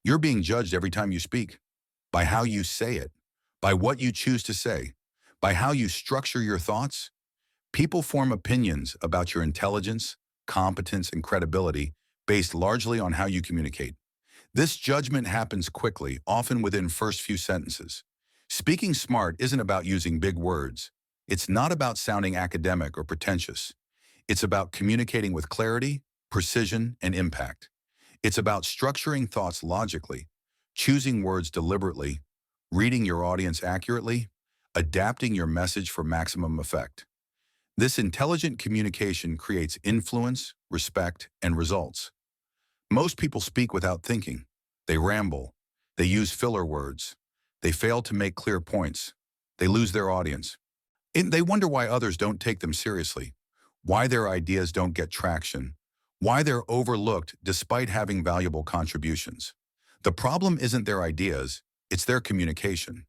You're being judged every time you speak, by how you say it, by what you choose to say, by how you structure your thoughts. People form opinions about your intelligence, competence, and credibility based largely on how you communicate. This judgment happens quickly, often within first few sentences. Speaking smart isn't about using big words. It's not about sounding academic or pretentious. It's about communicating with clarity, precision, and impact. It's about structuring thoughts logically, choosing words deliberately, reading your audience accurately, adapting your message for maximum effect. This intelligent communication creates influence, respect, and results. Most people speak without thinking. They ramble. They use filler words. They fail to make clear points. They lose their audience. And they wonder why others don't take them seriously, why their ideas don't get traction, why they're overlooked despite having valuable contributions. The problem isn't their ideas, it's their communication.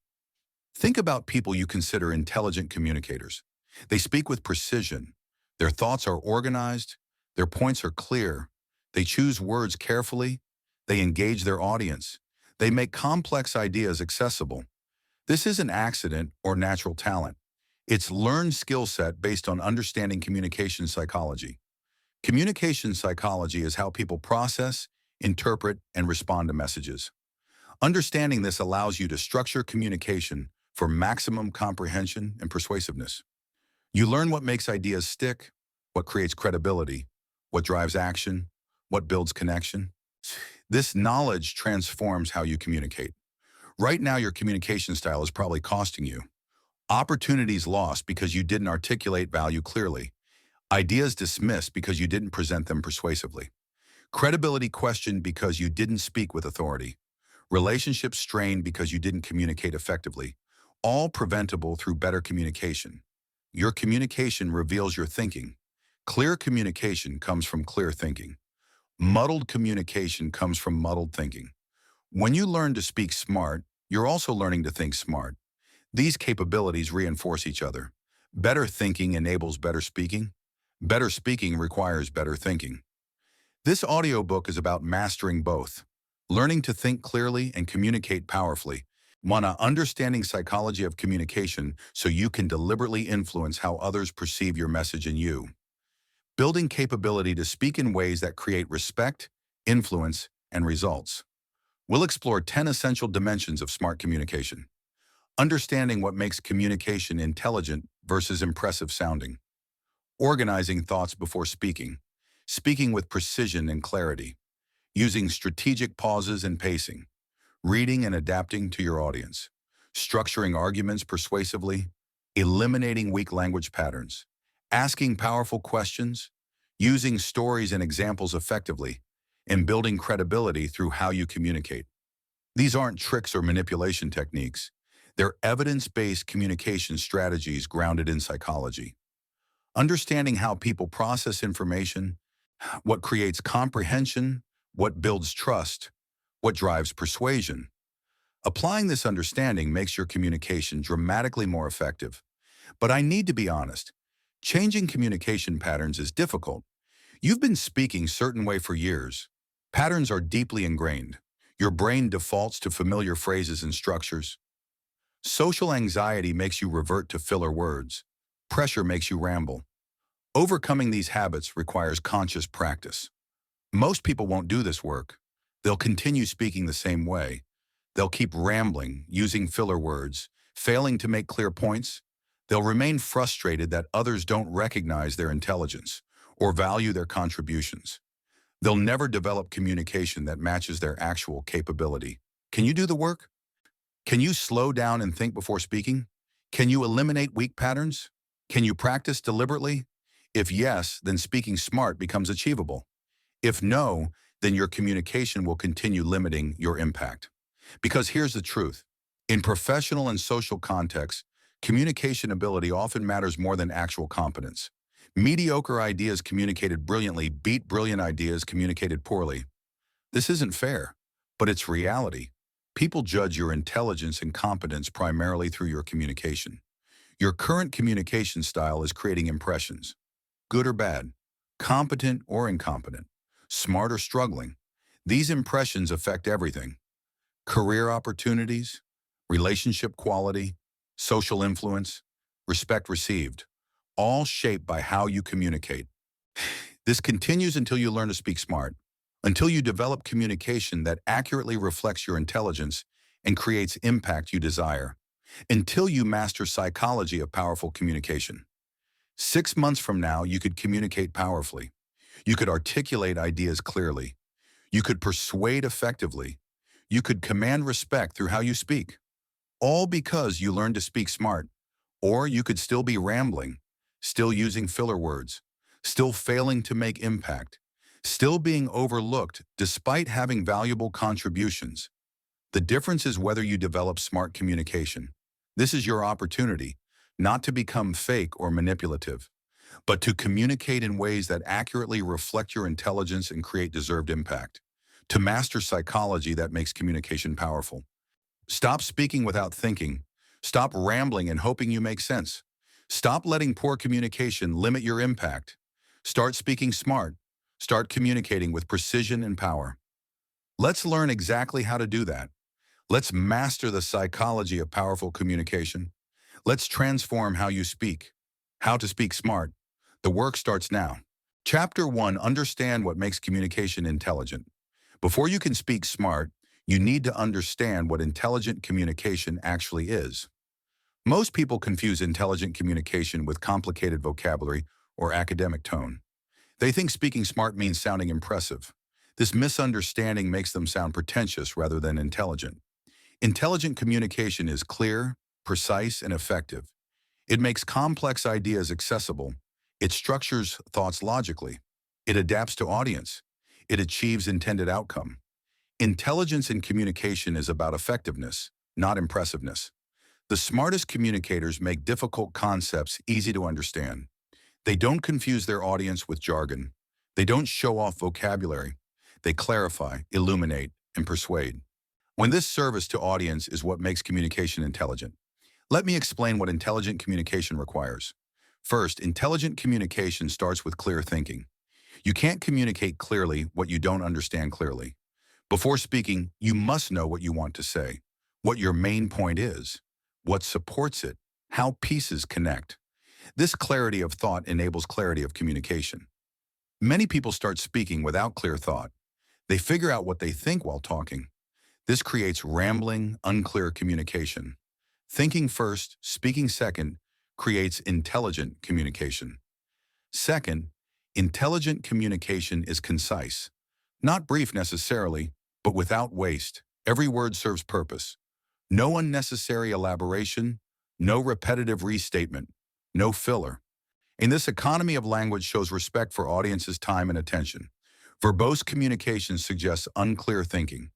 Think about people you consider intelligent communicators. They speak with precision. Their thoughts are organized. Their points are clear. They choose words carefully. They engage their audience. They make complex ideas accessible. This isn't accident or natural talent. It's learned skill set based on understanding communication psychology. Communication psychology is how people process, interpret, and respond to messages. Understanding this allows you to structure communication for maximum comprehension and persuasiveness. You learn what makes ideas stick, what creates credibility, what drives action, what builds connection. This knowledge transforms how you communicate. Right now, your communication style is probably costing you. Opportunities lost because you didn't articulate value clearly. Ideas dismissed because you didn't present them persuasively. Credibility questioned because you didn't speak with authority. Relationships strained because you didn't communicate effectively. All preventable through better communication. Your communication reveals your thinking. Clear communication comes from clear thinking. Muddled communication comes from muddled thinking. When you learn to speak smart, you're also learning to think smart. These capabilities reinforce each other. Better thinking enables better speaking. Better speaking requires better thinking. This audiobook is about mastering both, learning to think clearly and communicate powerfully. Understanding psychology of communication so you can deliberately influence how others perceive your message and you. Building capability to speak in ways that create respect, influence, and results. We'll explore 10 essential dimensions of smart communication. Understanding what makes communication intelligent versus impressive sounding. Organizing thoughts before speaking. Speaking with precision and clarity. Using strategic pauses and pacing. Reading and adapting to your audience. Structuring arguments persuasively. Eliminating weak language patterns. Asking powerful questions. Using stories and examples effectively. And building credibility through how you communicate. These aren't tricks or manipulation techniques. They're evidence-based communication strategies grounded in psychology. Understanding how people process information, what creates comprehension, what builds trust, what drives persuasion. Applying this understanding makes your communication dramatically more effective. But I need to be honest, changing communication patterns is difficult. You've been speaking certain way for years. Patterns are deeply ingrained. Your brain defaults to familiar phrases and structures. Social anxiety makes you revert to filler words. Pressure makes you ramble. Overcoming these habits requires conscious practice. Most people won't do this work. They'll continue speaking the same way. They'll keep rambling, using filler words, failing to make clear points. They'll remain frustrated that others don't recognize their intelligence or value their contributions. They'll never develop communication that matches their actual capability. Can you do the work? Can you slow down and think before speaking? Can you eliminate weak patterns? Can you practice deliberately? If yes, then speaking smart becomes achievable. If no, then your communication will continue limiting your impact. Because here's the truth. In professional and social contexts, communication ability often matters more than actual competence. Mediocre ideas communicated brilliantly beat brilliant ideas communicated poorly. This isn't fair, but it's reality. People judge your intelligence and competence primarily through your communication. Your current communication style is creating impressions, good or bad, competent or incompetent, smart or struggling. These impressions affect everything, career opportunities, relationship quality, social influence, respect received, all shaped by how you communicate. This continues until you learn to speak smart, until you develop communication that accurately reflects your intelligence and creates impact you desire, until you master psychology of powerful communication. 6 months from now, you could communicate powerfully. You could articulate ideas clearly. You could persuade effectively. You could command respect through how you speak, all because you learned to speak smart. Or you could still be rambling, still using filler words, still failing to make impact, still being overlooked despite having valuable contributions. The difference is whether you develop smart communication. This is your opportunity, not to become fake or manipulative, but to communicate in ways that accurately reflect your intelligence and create deserved impact. To master psychology that makes communication powerful. Stop speaking without thinking. Stop rambling and hoping you make sense. Stop letting poor communication limit your impact. Start speaking smart. Start communicating with precision and power. Let's learn exactly how to do that. Let's master the psychology of powerful communication. Let's transform how you speak. How to speak smart. The work starts now. Chapter 1. Understand what makes communication intelligent. Before you can speak smart, you need to understand what intelligent communication actually is. Most people confuse intelligent communication with complicated vocabulary or academic tone. They think speaking smart means sounding impressive. This misunderstanding makes them sound pretentious rather than intelligent. Intelligent communication is clear, precise, and effective. It makes complex ideas accessible. It structures thoughts logically. It adapts to audience. It achieves intended outcome. Intelligence in communication is about effectiveness, not impressiveness. The smartest communicators make difficult concepts easy to understand. They don't confuse their audience with jargon. They don't show off vocabulary. They clarify, illuminate, and persuade. When this service to audience is what makes communication intelligent. Let me explain what intelligent communication requires. First, intelligent communication starts with clear thinking. You can't communicate clearly what you don't understand clearly. Before speaking, you must know what you want to say, what your main point is, what supports it, how pieces connect. This clarity of thought enables clarity of communication. Many people start speaking without clear thought. They figure out what they think while talking. This creates rambling, unclear communication. Thinking first, speaking second, creates intelligent communication. Second, intelligent communication is concise. Not brief necessarily, but without waste. Every word serves purpose. No unnecessary elaboration, no repetitive restatement, no filler. In this economy of language shows respect for audience's time and attention. Verbose communication suggests unclear thinking.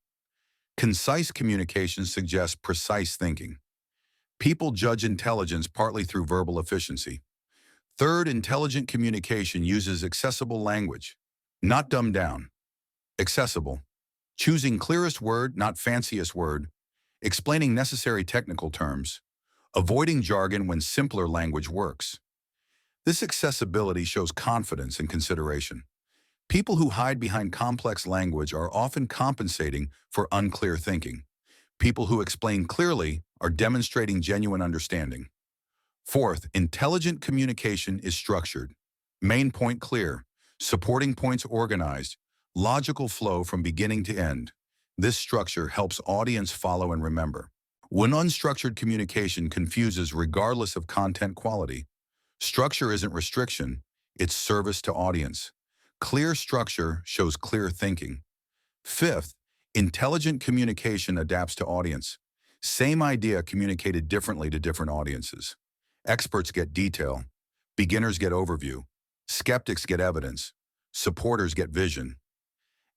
Concise communication suggests precise thinking. People judge intelligence partly through verbal efficiency. Third, intelligent communication uses accessible language, not dumbed down. Accessible. Choosing clearest word, not fanciest word. Explaining necessary technical terms. Avoiding jargon when simpler language works. This accessibility shows confidence and consideration. People who hide behind complex language are often compensating for unclear thinking. People who explain clearly are demonstrating genuine understanding. Fourth, intelligent communication is structured. Main point clear, supporting points organized, logical flow from beginning to end. This structure helps audience follow and remember. When unstructured communication confuses regardless of content quality, structure isn't restriction, it's service to audience. Clear structure shows clear thinking. Fifth, intelligent communication adapts to audience. Same idea communicated differently to different audiences. Experts get detail. Beginners get overview. Skeptics get evidence. Supporters get vision.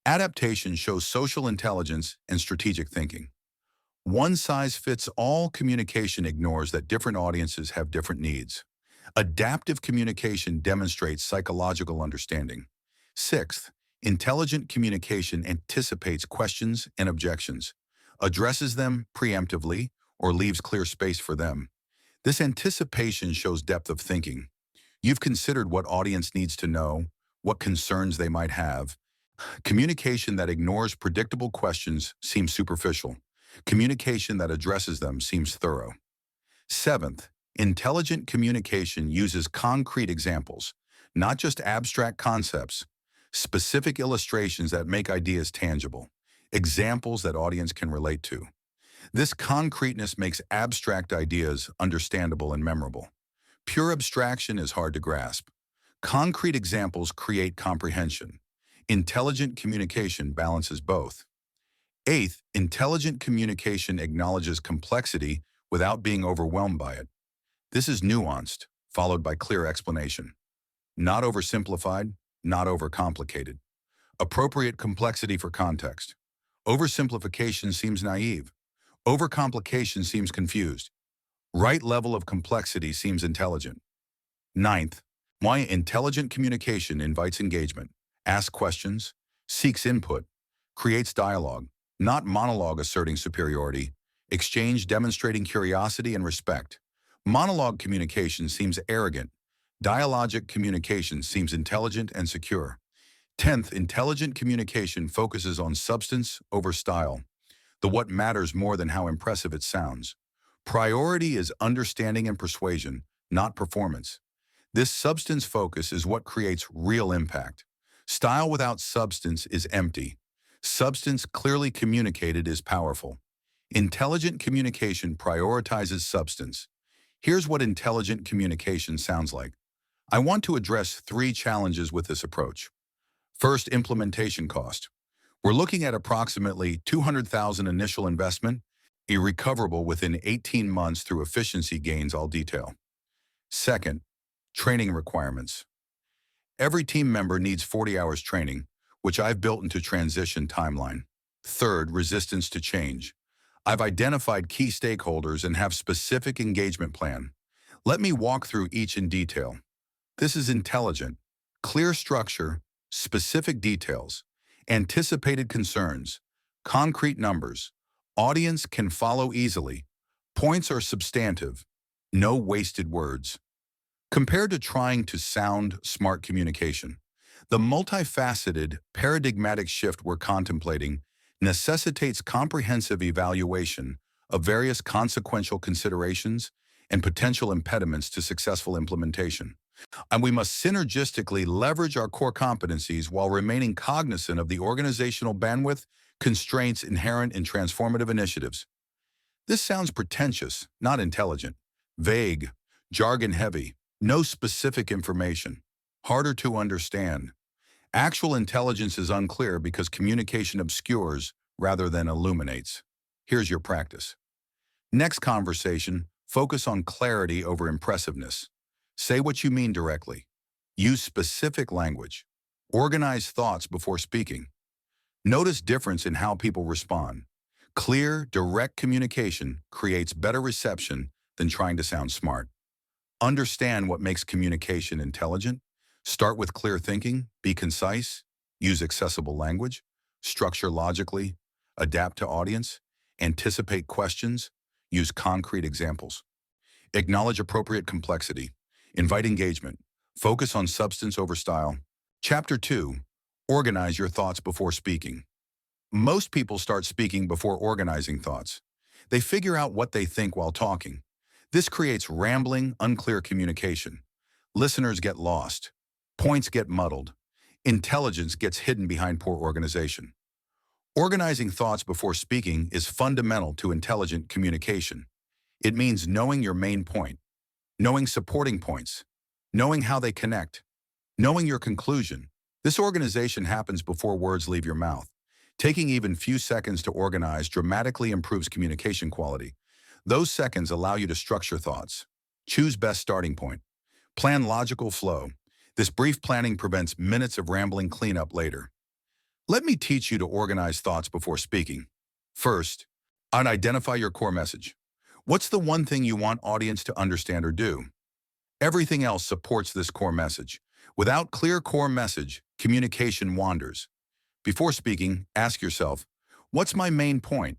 Adaptation shows social intelligence and strategic thinking. One-size-fits-all communication ignores that different audiences have different needs. Adaptive communication demonstrates psychological understanding. Sixth, intelligent communication anticipates questions and objections, addresses them preemptively, or leaves clear space for them. This anticipation shows depth of thinking. You've considered what audience needs to know, what concerns they might have. Communication that ignores predictable questions seems superficial. Communication that addresses them seems thorough. Seventh, intelligent communication uses concrete examples, not just abstract concepts, specific illustrations that make ideas tangible, examples that audience can relate to. This concreteness makes abstract ideas understandable and memorable. Pure abstraction is hard to grasp. Concrete examples create comprehension. Intelligent communication balances both. Eighth, intelligent communication acknowledges complexity without being overwhelmed by it. This is nuanced, followed by clear explanation. Not oversimplified, not overcomplicated. Appropriate complexity for context. Oversimplification seems naive. Overcomplication seems confused. Right level of complexity seems intelligent. Ninth, why intelligent communication invites engagement, asks questions, seeks input, creates dialogue, not monologue asserting superiority, exchange demonstrating curiosity and respect. Monologue communication seems arrogant. Dialogic communication seems intelligent and secure. 10th, intelligent communication focuses on substance over style, the what matters more than how impressive it sounds. Priority is understanding and persuasion, not performance. This substance focus is what creates real impact. Style without substance is empty. Substance clearly communicated is powerful. Intelligent communication prioritizes substance. Here's what intelligent communication sounds like. I want to address 3 challenges with this approach. First, implementation cost. We're looking at approximately $200,000 initial investment, irrecoverable within 18 months through efficiency gains I'll detail. Second, training requirements. Every team member needs 40 hours training, which I've built into transition timeline. Third, resistance to change. I've identified key stakeholders and have specific engagement plan. Let me walk through each in detail. This is intelligent, clear structure, specific details, anticipated concerns, concrete numbers. Audience can follow easily. Points are substantive. No wasted words. Compared to trying to sound smart communication, the multifaceted, paradigmatic shift we're contemplating necessitates comprehensive evaluation of various consequential considerations and potential impediments to successful implementation. And we must synergistically leverage our core competencies while remaining cognizant of the organizational bandwidth constraints inherent in transformative initiatives. This sounds pretentious, not intelligent, vague, jargon-heavy, no specific information, harder to understand. Actual intelligence is unclear because communication obscures rather than illuminates. Here's your practice. Next conversation, focus on clarity over impressiveness. Say what you mean directly. Use specific language. Organize thoughts before speaking. Notice difference in how people respond. Clear, direct communication creates better reception than trying to sound smart. Understand what makes communication intelligent. Start with clear thinking, be concise, use accessible language, structure logically, adapt to audience, anticipate questions, use concrete examples. Acknowledge appropriate complexity, invite engagement, focus on substance over style. Chapter 2, organize your thoughts before speaking. Most people start speaking before organizing thoughts. They figure out what they think while talking. This creates rambling, unclear communication. Listeners get lost. Points get muddled. Intelligence gets hidden behind poor organization. Organizing thoughts before speaking is fundamental to intelligent communication. It means knowing your main point, knowing supporting points, knowing how they connect, knowing your conclusion. This organization happens before words leave your mouth. Taking even few seconds to organize dramatically improves communication quality. Those seconds allow you to structure thoughts. Choose best starting point. Plan logical flow. This brief planning prevents minutes of rambling cleanup later. Let me teach you to organize thoughts before speaking. First, identify your core message. What's the one thing you want audience to understand or do? Everything else supports this core message. Without clear core message, communication wanders. Before speaking, ask yourself, what's my main point?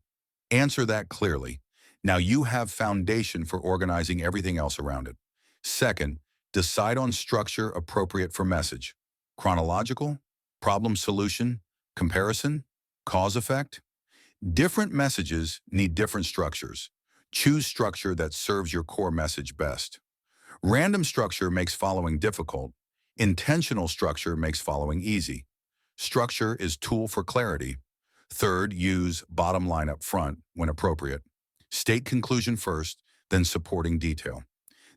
Answer that clearly. Now you have foundation for organizing everything else around it. Second, decide on structure appropriate for message. Chronological, problem solution, comparison, cause effect. Different messages need different structures. Choose structure that serves your core message best. Random structure makes following difficult. Intentional structure makes following easy. Structure is tool for clarity. Third, use bottom line up front when appropriate. State conclusion first, then supporting detail.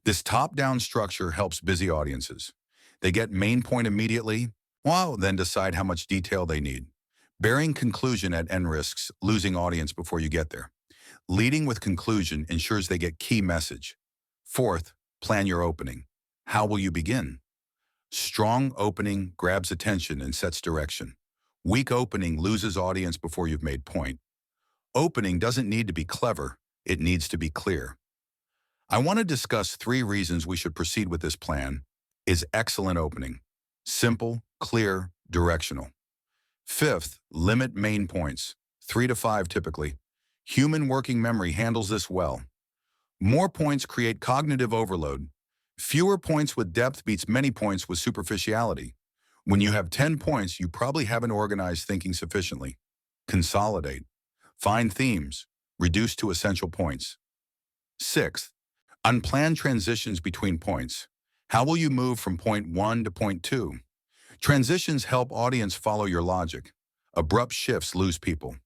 This top-down structure helps busy audiences. They get main point immediately, while then decide how much detail they need. Burying conclusion at end risks losing audience before you get there. Leading with conclusion ensures they get key message. Fourth, plan your opening. How will you begin? Strong opening grabs attention and sets direction. Weak opening loses audience before you've made point. Opening doesn't need to be clever, it needs to be clear. I want to discuss 3 reasons we should proceed with this plan. Is excellent opening. Simple, clear, directional. Fifth, limit main points. 3 to 5 typically. Human working memory handles this well. More points create cognitive overload. Fewer points with depth beats many points with superficiality. When you have 10 points, you probably haven't organized thinking sufficiently. Consolidate. Find themes. Reduce to essential points. Sixth, unplanned transitions between points. How will you move from point 1 to point 2? Transitions help audience follow your logic. Abrupt shifts lose people.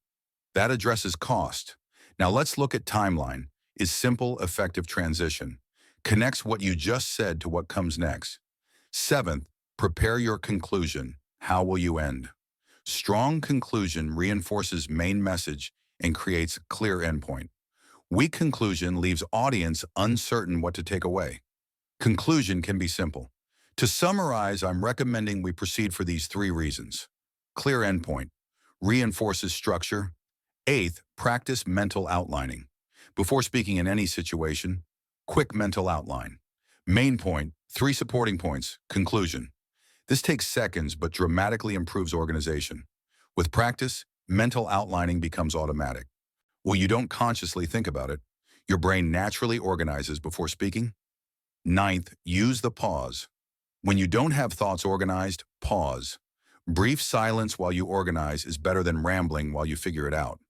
That addresses cost. Now let's look at timeline. Is simple, effective transition. Connects what you just said to what comes next. Seventh, prepare your conclusion. How will you end? Strong conclusion reinforces main message and creates a clear endpoint. Weak conclusion leaves audience uncertain what to take away. Conclusion can be simple. To summarize, I'm recommending we proceed for these 3 reasons. Clear endpoint. Reinforces structure. Eighth, practice mental outlining. Before speaking in any situation, quick mental outline. Main point, 3 supporting points, conclusion. This takes seconds but dramatically improves organization. With practice, mental outlining becomes automatic. Well, you don't consciously think about it. Your brain naturally organizes before speaking. Ninth, use the pause. When you don't have thoughts organized, pause. Brief silence while you organize is better than rambling while you figure it out.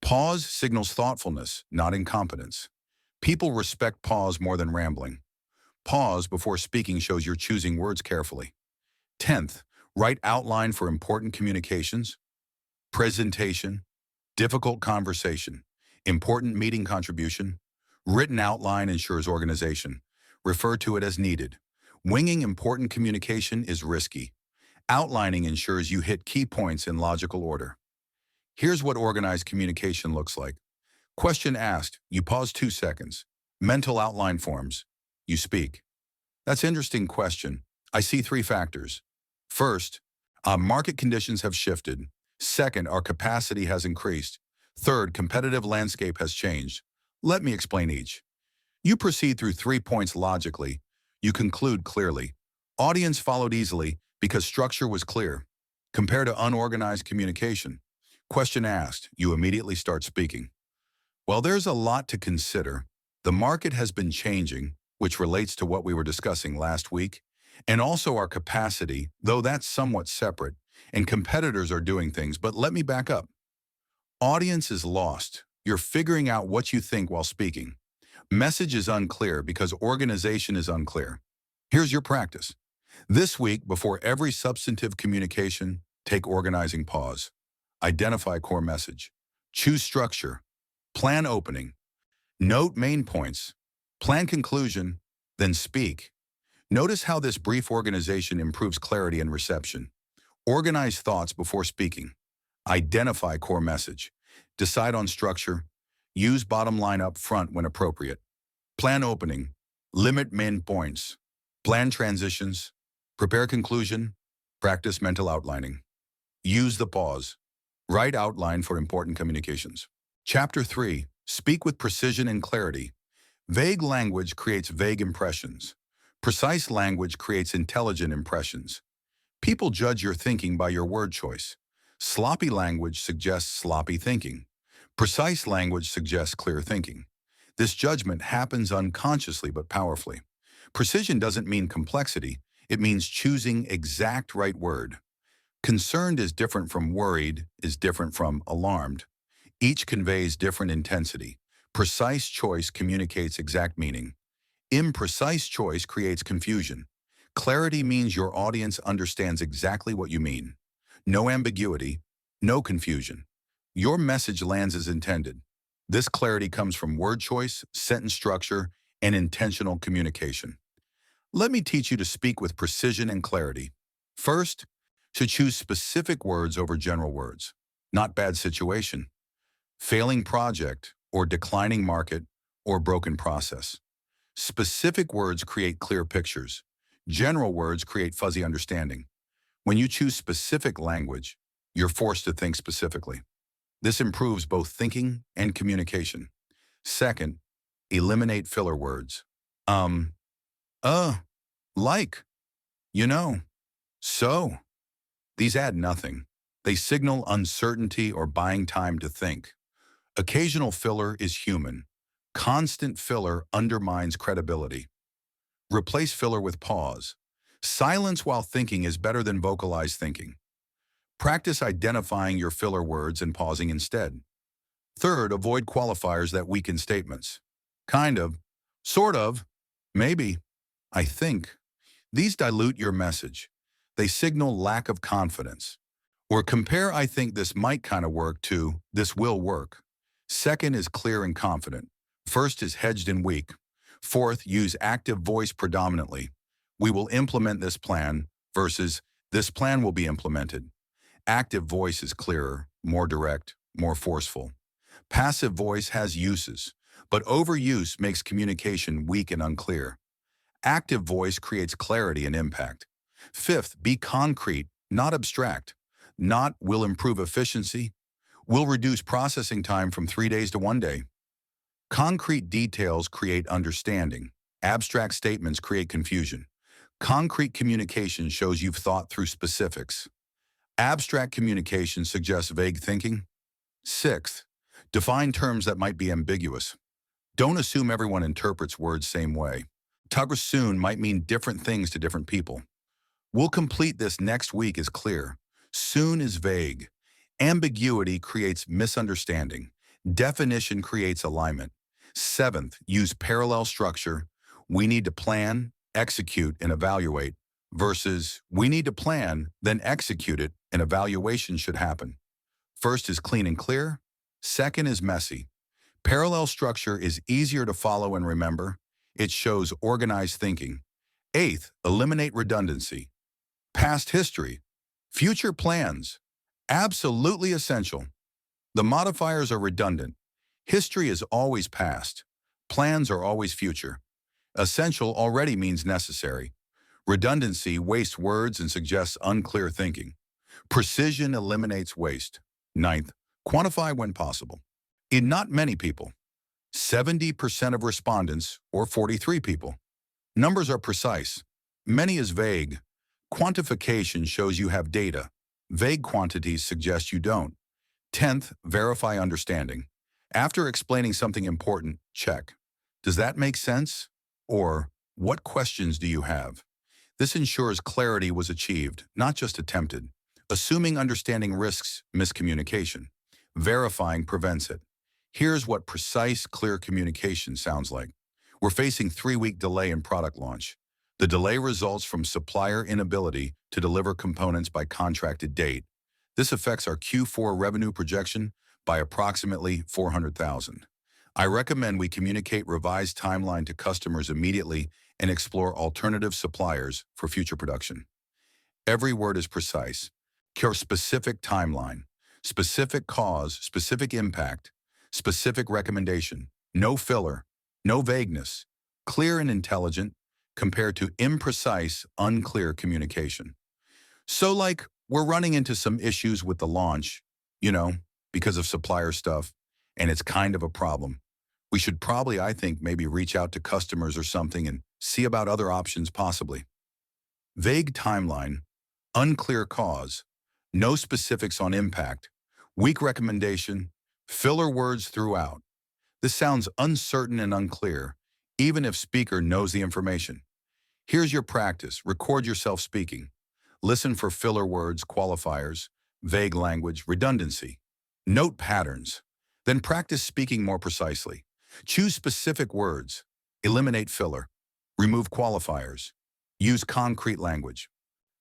Pause signals thoughtfulness, not incompetence. People respect pause more than rambling. Pause before speaking shows you're choosing words carefully. 10th, write outline for important communications, presentation, difficult conversation, important meeting contribution. Written outline ensures organization. Refer to it as needed. Winging important communication is risky. Outlining ensures you hit key points in logical order. Here's what organized communication looks like. Question asked, you pause 2 seconds. Mental outline forms, you speak. That's an interesting question. I see 3 factors. First, market conditions have shifted. Second, our capacity has increased. Third, competitive landscape has changed. Let me explain each. You proceed through 3 points logically. You conclude clearly. Audience followed easily because structure was clear. Compare to unorganized communication. Question asked, you immediately start speaking. Well, there's a lot to consider. The market has been changing, which relates to what we were discussing last week, and also our capacity, though that's somewhat separate, and competitors are doing things, but let me back up. Audience is lost. You're figuring out what you think while speaking. Message is unclear because organization is unclear. Here's your practice. This week, before every substantive communication, take organizing pause. Identify core message. Choose structure. Plan opening. Note main points. Plan conclusion, then speak. Notice how this brief organization improves clarity and reception. Organize thoughts before speaking. Identify core message. Decide on structure. Use bottom line up front when appropriate. Plan opening. Limit main points. Plan transitions. Prepare conclusion. Practice mental outlining. Use the pause. Write outline for important communications. Chapter 3. Speak with precision and clarity. Vague language creates vague impressions. Precise language creates intelligent impressions. People judge your thinking by your word choice. Sloppy language suggests sloppy thinking. Precise language suggests clear thinking. This judgment happens unconsciously but powerfully. Precision doesn't mean complexity. It means choosing exact right word. Concerned is different from worried, is different from alarmed. Each conveys different intensity. Precise choice communicates exact meaning. Imprecise choice creates confusion. Clarity means your audience understands exactly what you mean. No ambiguity, no confusion. Your message lands as intended. This clarity comes from word choice, sentence structure, and intentional communication. Let me teach you to speak with precision and clarity. First, to choose specific words over general words. Not bad situation, failing project, or declining market, or broken process. Specific words create clear pictures. General words create fuzzy understanding. When you choose specific language, you're forced to think specifically. This improves both thinking and communication. Second, eliminate filler words. Um, uh, like, you know, so. These add nothing. They signal uncertainty or buying time to think. Occasional filler is human. Constant filler undermines credibility. Replace filler with pause. Silence while thinking is better than vocalized thinking. Practice identifying your filler words and pausing instead. Third, avoid qualifiers that weaken statements. Kind of, sort of, maybe, I think. These dilute your message. They signal lack of confidence. Or compare "I think this might kind of work" to "this will work." Second is clear and confident. First is hedged and weak. Fourth, use active voice predominantly. "We will implement this plan" versus "this plan will be implemented." Active voice is clearer, more direct, more forceful. Passive voice has uses, but overuse makes communication weak and unclear. Active voice creates clarity and impact. Fifth, be concrete, not abstract. Not "will improve efficiency," will reduce processing time from 3 days to 1 day. Concrete details create understanding. Abstract statements create confusion. Concrete communication shows you've thought through specifics. Abstract communication suggests vague thinking. Sixth, define terms that might be ambiguous. Don't assume everyone interprets words same way. Tug soon might mean different things to different people. "We'll complete this next week" is clear. Soon is vague. Ambiguity creates misunderstanding. Definition creates alignment. Seventh, use parallel structure. "We need to plan, execute, and evaluate" versus "we need to plan, then execute it, and evaluation should happen." First is clean and clear. Second is messy. Parallel structure is easier to follow and remember. It shows organized thinking. Eighth, eliminate redundancy. Past history, future plans, absolutely essential. The modifiers are redundant. History is always past. Plans are always future. Essential already means necessary. Redundancy wastes words and suggests unclear thinking. Precision eliminates waste. Ninth, quantify when possible. In not many people, 70% of respondents, or 43 people. Numbers are precise. Many is vague. Quantification shows you have data. Vague quantities suggest you don't. 10th, verify understanding. After explaining something important, check. Does that make sense? Or, what questions do you have? This ensures clarity was achieved, not just attempted. Assuming understanding risks miscommunication. Verifying prevents it. Here's what precise, clear communication sounds like. We're facing 3-week delay in product launch. The delay results from supplier inability to deliver components by contracted date. This affects our Q4 revenue projection by approximately $400,000. I recommend we communicate revised timeline to customers immediately and explore alternative suppliers for future production. Every word is precise. Your specific timeline, specific cause, specific impact, specific recommendation. No filler, no vagueness. Clear and intelligent, compared to imprecise, unclear communication. So like, we're running into some issues with the launch, because of supplier stuff, and it's kind of a problem. We should probably, I think, maybe reach out to customers or something and see about other options possibly. Vague timeline, unclear cause, no specifics on impact, weak recommendation, filler words throughout. This sounds uncertain and unclear, even if speaker knows the information. Here's your practice. Record yourself speaking. Listen for filler words, qualifiers, vague language, redundancy. Note patterns. Then practice speaking more precisely. Choose specific words. Eliminate filler. Remove qualifiers. Use concrete language.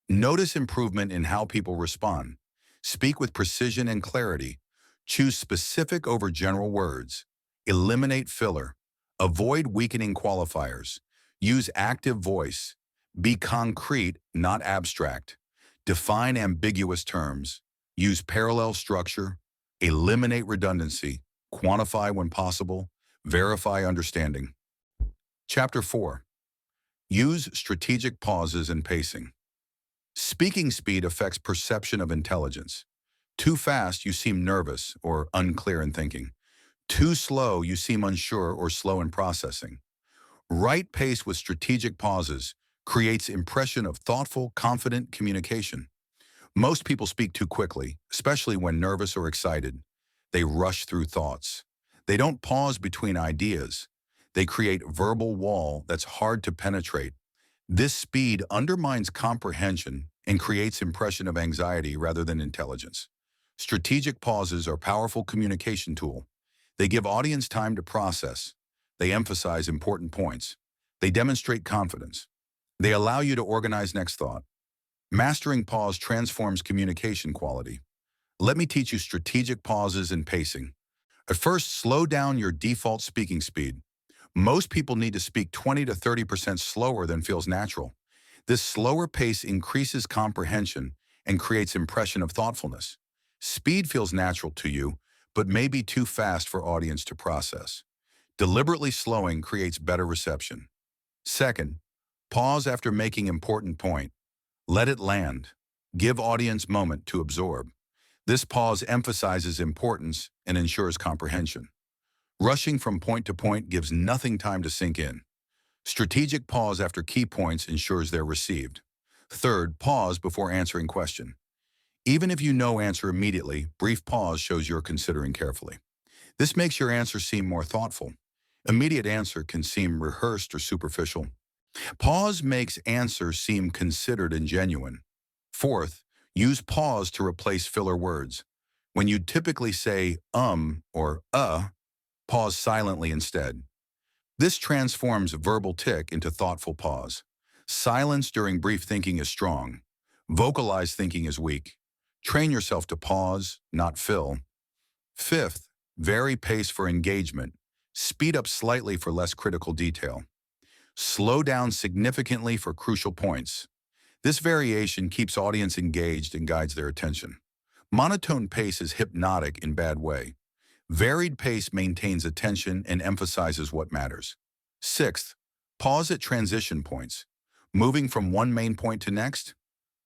Notice improvement in how people respond. Speak with precision and clarity. Choose specific over general words. Eliminate filler. Avoid weakening qualifiers. Use active voice. Be concrete, not abstract. Define ambiguous terms. Use parallel structure. Eliminate redundancy. Quantify when possible. Verify understanding. Chapter 4. Use strategic pauses and pacing. Speaking speed affects perception of intelligence. Too fast, you seem nervous or unclear in thinking. Too slow, you seem unsure or slow in processing. Right pace with strategic pauses creates impression of thoughtful, confident communication. Most people speak too quickly, especially when nervous or excited. They rush through thoughts. They don't pause between ideas. They create verbal wall that's hard to penetrate. This speed undermines comprehension and creates impression of anxiety rather than intelligence. Strategic pauses are a powerful communication tool. They give audience time to process. They emphasize important points. They demonstrate confidence. They allow you to organize next thought. Mastering pause transforms communication quality. Let me teach you strategic pauses and pacing. At first, slow down your default speaking speed. Most people need to speak 20 to 30% slower than feels natural. This slower pace increases comprehension and creates impression of thoughtfulness. Speed feels natural to you, but may be too fast for audience to process. Deliberately slowing creates better reception. Second, pause after making important point. Let it land. Give audience moment to absorb. This pause emphasizes importance and ensures comprehension. Rushing from point to point gives nothing time to sink in. Strategic pause after key points ensures they're received. Third, pause before answering question. Even if you know answer immediately, brief pause shows you're considering carefully. This makes your answer seem more thoughtful. Immediate answer can seem rehearsed or superficial. Pause makes answer seem considered and genuine. Fourth, use pause to replace filler words. When you typically say or pause silently instead. This transforms verbal tick into thoughtful pause. Silence during brief thinking is strong. Vocalized thinking is weak. Train yourself to pause, not fill. Fifth, vary pace for engagement. Speed up slightly for less critical detail. Slow down significantly for crucial points. This variation keeps audience engaged and guides their attention. Monotone pace is hypnotic in bad way. Varied pace maintains attention and emphasizes what matters. Sixth, pause at transition points. Moving from one main point to next,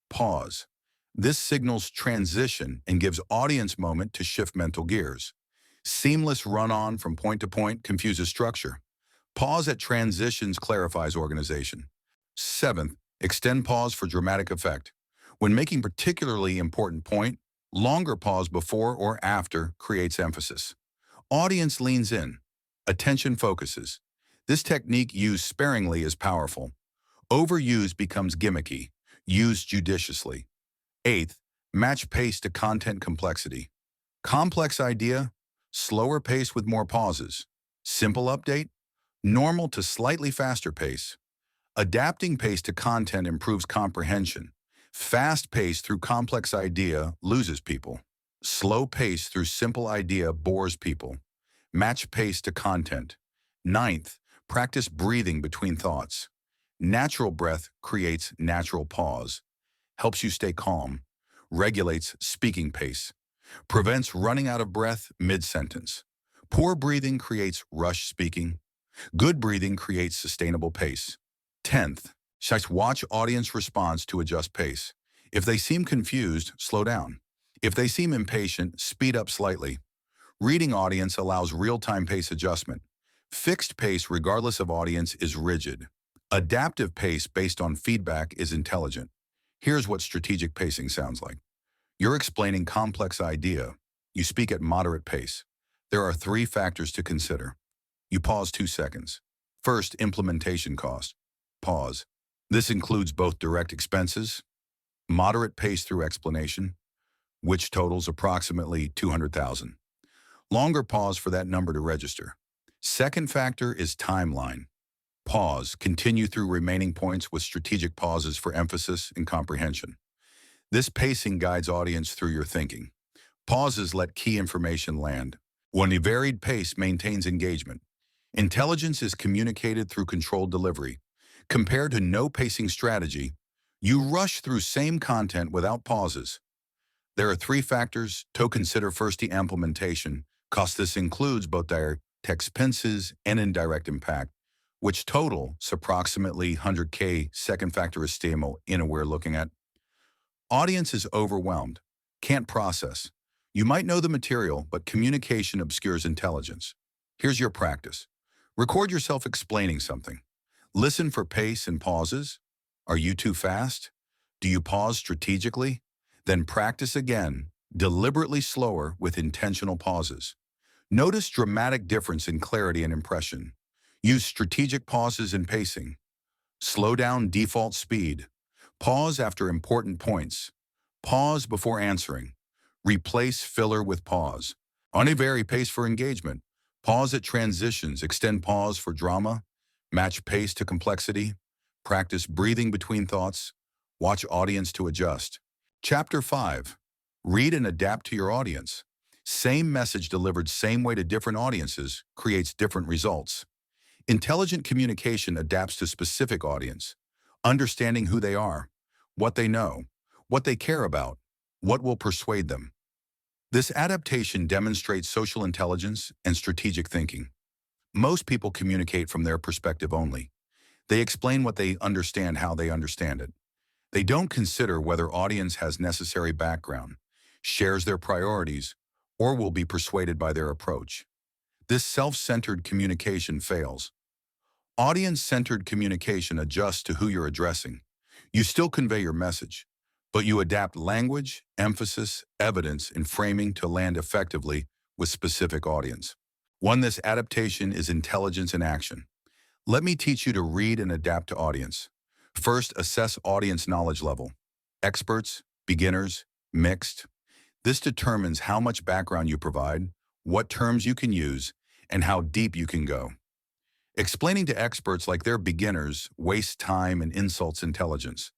pause. This signals transition and gives audience moment to shift mental gears. Seamless run-on from point to point confuses structure. Pause at transitions clarifies organization. Seventh, extend pause for dramatic effect. When making particularly important point, longer pause before or after creates emphasis. Audience leans in. Attention focuses. This technique used sparingly is powerful. Overused becomes gimmicky. Used judiciously. Eighth, match pace to content complexity. Complex idea, slower pace with more pauses. Simple update, normal to slightly faster pace. Adapting pace to content improves comprehension. Fast pace through complex idea loses people. Slow pace through simple idea bores people. Match pace to content. Ninth, practice breathing between thoughts. Natural breath creates natural pause. Helps you stay calm. Regulates speaking pace. Prevents running out of breath mid-sentence. Poor breathing creates rush speaking. Good breathing creates sustainable pace. 10th, watch audience response to adjust pace. If they seem confused, slow down. If they seem impatient, speed up slightly. Reading audience allows real-time pace adjustment. Fixed pace regardless of audience is rigid. Adaptive pace based on feedback is intelligent. Here's what strategic pacing sounds like. You're explaining complex idea. You speak at moderate pace. There are 3 factors to consider. You pause 2 seconds. First, implementation cost. Pause. This includes both direct expenses, moderate pace through explanation, which totals approximately $200,000. Longer pause for that number to register. Second factor is timeline. Pause. Continue through remaining points with strategic pauses for emphasis and comprehension. This pacing guides audience through your thinking. Pauses let key information land. When a varied pace maintains engagement. Intelligence is communicated through controlled delivery. Compared to no pacing strategy, you rush through same content without pauses. There are three factors to consider. First, the implementation. Cost. This includes both direct expenses and indirect impact, which total approximately 100K. Second factor is stimul. We're looking at audience is overwhelmed, can't process. You might know the material, but communication obscures intelligence. Here's your practice. Record yourself explaining something. Listen for pace and pauses. Are you too fast? Do you pause strategically? Then practice again, deliberately slower with intentional pauses. Notice dramatic difference in clarity and impression. Use strategic pauses in pacing. Slow down default speed. Pause after important points. Pause before answering. Replace filler with pause. Unvary pace for engagement. Pause at transitions. Extend pause for drama. Match pace to complexity. Practice breathing between thoughts. Watch audience to adjust. Chapter 5. Read and adapt to your audience. Same message delivered same way to different audiences creates different results. Intelligent communication adapts to specific audience, understanding who they are, what they know, what they care about, what will persuade them. This adaptation demonstrates social intelligence and strategic thinking. Most people communicate from their perspective only. They explain what they understand, how they understand it. They don't consider whether audience has necessary background, shares their priorities, or will be persuaded by their approach. This self-centered communication fails. Audience-centered communication adjusts to who you're addressing. You still convey your message, but you adapt language, emphasis, evidence, and framing to land effectively with specific audience. One, this adaptation is intelligence in action. Let me teach you to read and adapt to audience. First, assess audience knowledge level. Experts, beginners, mixed. This determines how much background you provide, what terms you can use, and how deep you can go. Explaining to experts like they're beginners wastes time and insults intelligence.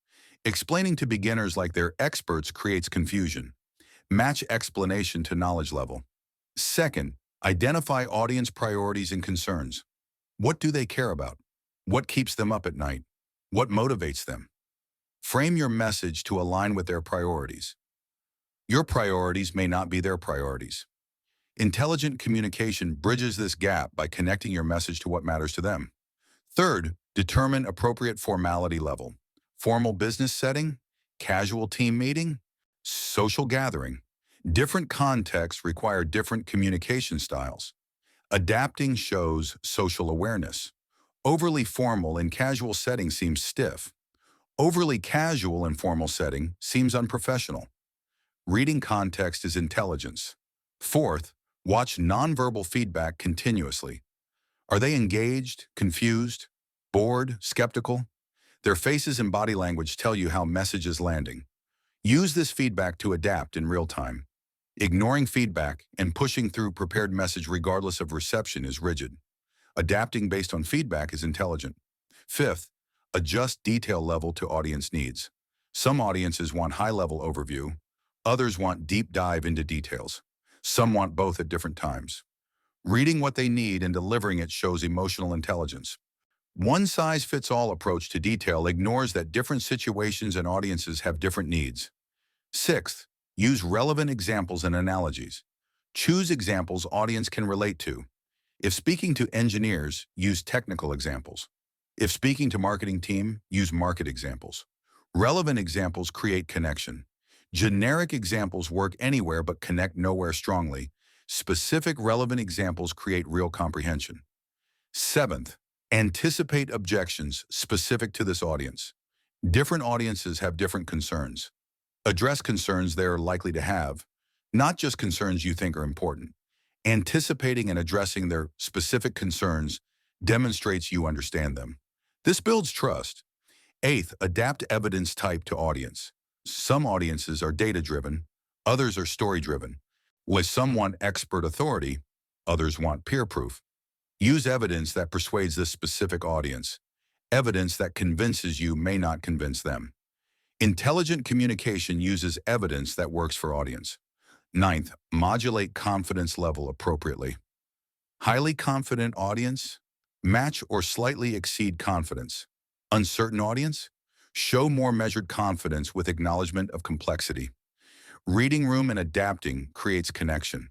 Explaining to beginners like they're experts creates confusion. Match explanation to knowledge level. Second, identify audience priorities and concerns. What do they care about? What keeps them up at night? What motivates them? Frame your message to align with their priorities. Your priorities may not be their priorities. Intelligent communication bridges this gap by connecting your message to what matters to them. Third, determine appropriate formality level. Formal business setting, casual team meeting, social gathering. Different contexts require different communication styles. Adapting shows social awareness. Overly formal in casual setting seems stiff. Overly casual in formal setting seems unprofessional. Reading context is intelligence. Fourth, watch nonverbal feedback continuously. Are they engaged, confused, bored, skeptical? Their faces and body language tell you how message is landing. Use this feedback to adapt in real time. Ignoring feedback and pushing through prepared message regardless of reception is rigid. Adapting based on feedback is intelligent. Fifth, adjust detail level to audience needs. Some audiences want high-level overview. Others want deep dive into details. Some want both at different times. Reading what they need and delivering it shows emotional intelligence. One-size-fits-all approach to detail ignores that different situations and audiences have different needs. Sixth, use relevant examples and analogies. Choose examples audience can relate to. If speaking to engineers, use technical examples. If speaking to marketing team, use market examples. Relevant examples create connection. Generic examples work anywhere but connect nowhere strongly. Specific relevant examples create real comprehension. Seventh, anticipate objections specific to this audience. Different audiences have different concerns. Address concerns they're likely to have, not just concerns you think are important. Anticipating and addressing their specific concerns demonstrates you understand them. This builds trust. Eighth, adapt evidence type to audience. Some audiences are data-driven, others are story-driven. With some want expert authority, others want peer proof. Use evidence that persuades this specific audience. Evidence that convinces you may not convince them. Intelligent communication uses evidence that works for audience. Ninth, modulate confidence level appropriately. Highly confident audience, match or slightly exceed confidence. Uncertain audience, show more measured confidence with acknowledgement of complexity. Reading room and adapting creates connection.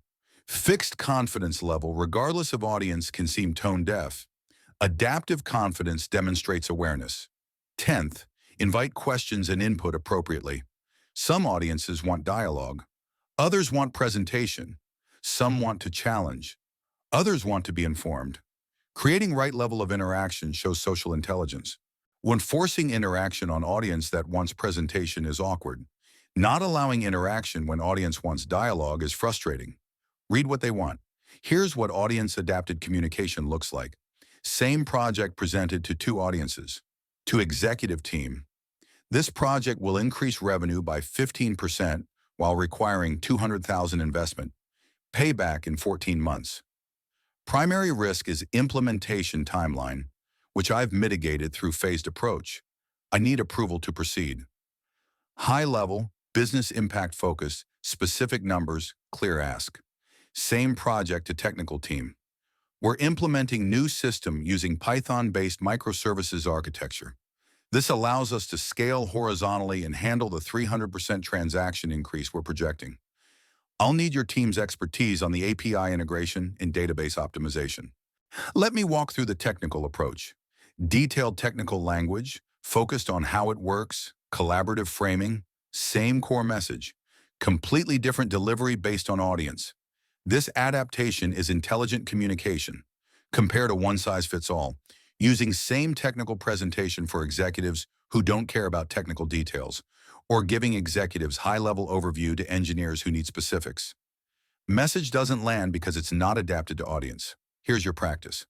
Fixed confidence level, regardless of audience, can seem tone deaf. Adaptive confidence demonstrates awareness. 10th, invite questions and input appropriately. Some audiences want dialogue. Others want presentation. Some want to challenge. Others want to be informed. Creating right level of interaction shows social intelligence. When forcing interaction on audience that wants presentation is awkward. Not allowing interaction when audience wants dialogue is frustrating. Read what they want. Here's what audience-adapted communication looks like. Same project presented to two audiences. To executive team. This project will increase revenue by 15% while requiring $200,000 investment. Payback in 14 months. Primary risk is implementation timeline, which I've mitigated through phased approach. I need approval to proceed. High level, business impact focus, specific numbers, clear ask. Same project to technical team. We're implementing new system using Python-based microservices architecture. This allows us to scale horizontally and handle the 300% transaction increase we're projecting. I'll need your team's expertise on the API integration and database optimization. Let me walk through the technical approach. Detailed technical language, focused on how it works, collaborative framing, same core message, completely different delivery based on audience. This adaptation is intelligent communication, compared to one-size-fits-all, using same technical presentation for executives who don't care about technical details, or giving executives high-level overview to engineers who need specifics. Message doesn't land because it's not adapted to audience. Here's your practice.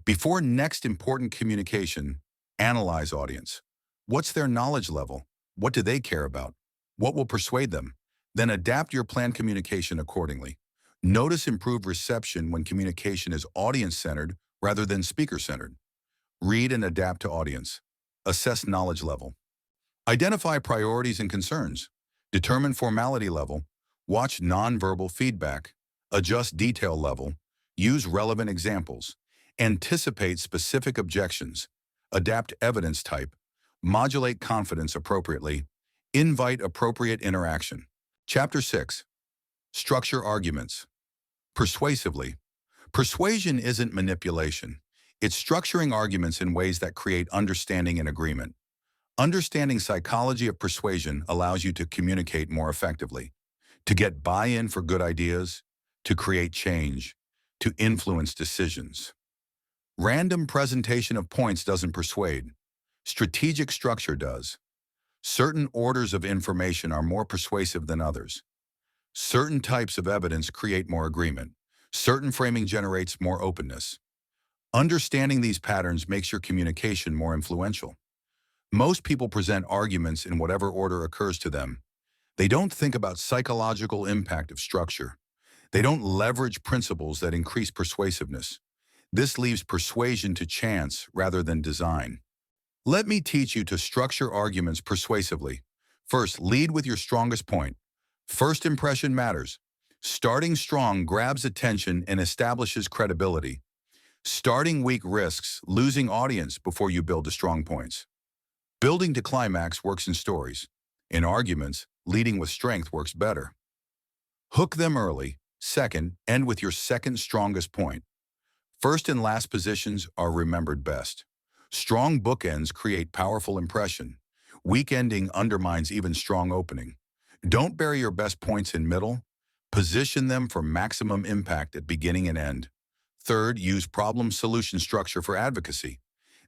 Before next important communication, analyze audience. What's their knowledge level? What do they care about? What will persuade them? Then adapt your planned communication accordingly. Notice improved reception when communication is audience-centered rather than speaker-centered. Read and adapt to audience. Assess knowledge level. Identify priorities and concerns. Determine formality level. Watch nonverbal feedback. Adjust detail level. Use relevant examples. Anticipate specific objections. Adapt evidence type. Modulate confidence appropriately. Invite appropriate interaction. Chapter 6. Structure arguments. Persuasively. Persuasion isn't manipulation. It's structuring arguments in ways that create understanding and agreement. Understanding psychology of persuasion allows you to communicate more effectively, to get buy-in for good ideas, to create change, to influence decisions. Random presentation of points doesn't persuade. Strategic structure does. Certain orders of information are more persuasive than others. Certain types of evidence create more agreement. Certain framing generates more openness. Understanding these patterns makes your communication more influential. Most people present arguments in whatever order occurs to them. They don't think about psychological impact of structure. They don't leverage principles that increase persuasiveness. This leaves persuasion to chance rather than design. Let me teach you to structure arguments persuasively. First, lead with your strongest point. First impression matters. Starting strong grabs attention and establishes credibility. Starting weak risks losing audience before you build to strong points. Building to climax works in stories. In arguments, leading with strength works better. Hook them early. Second, end with your second strongest point. First and last positions are remembered best. Strong bookends create powerful impression. Weak ending undermines even strong opening. Don't bury your best points in middle. Position them for maximum impact at beginning and end. Third, use problem-solution structure for advocacy.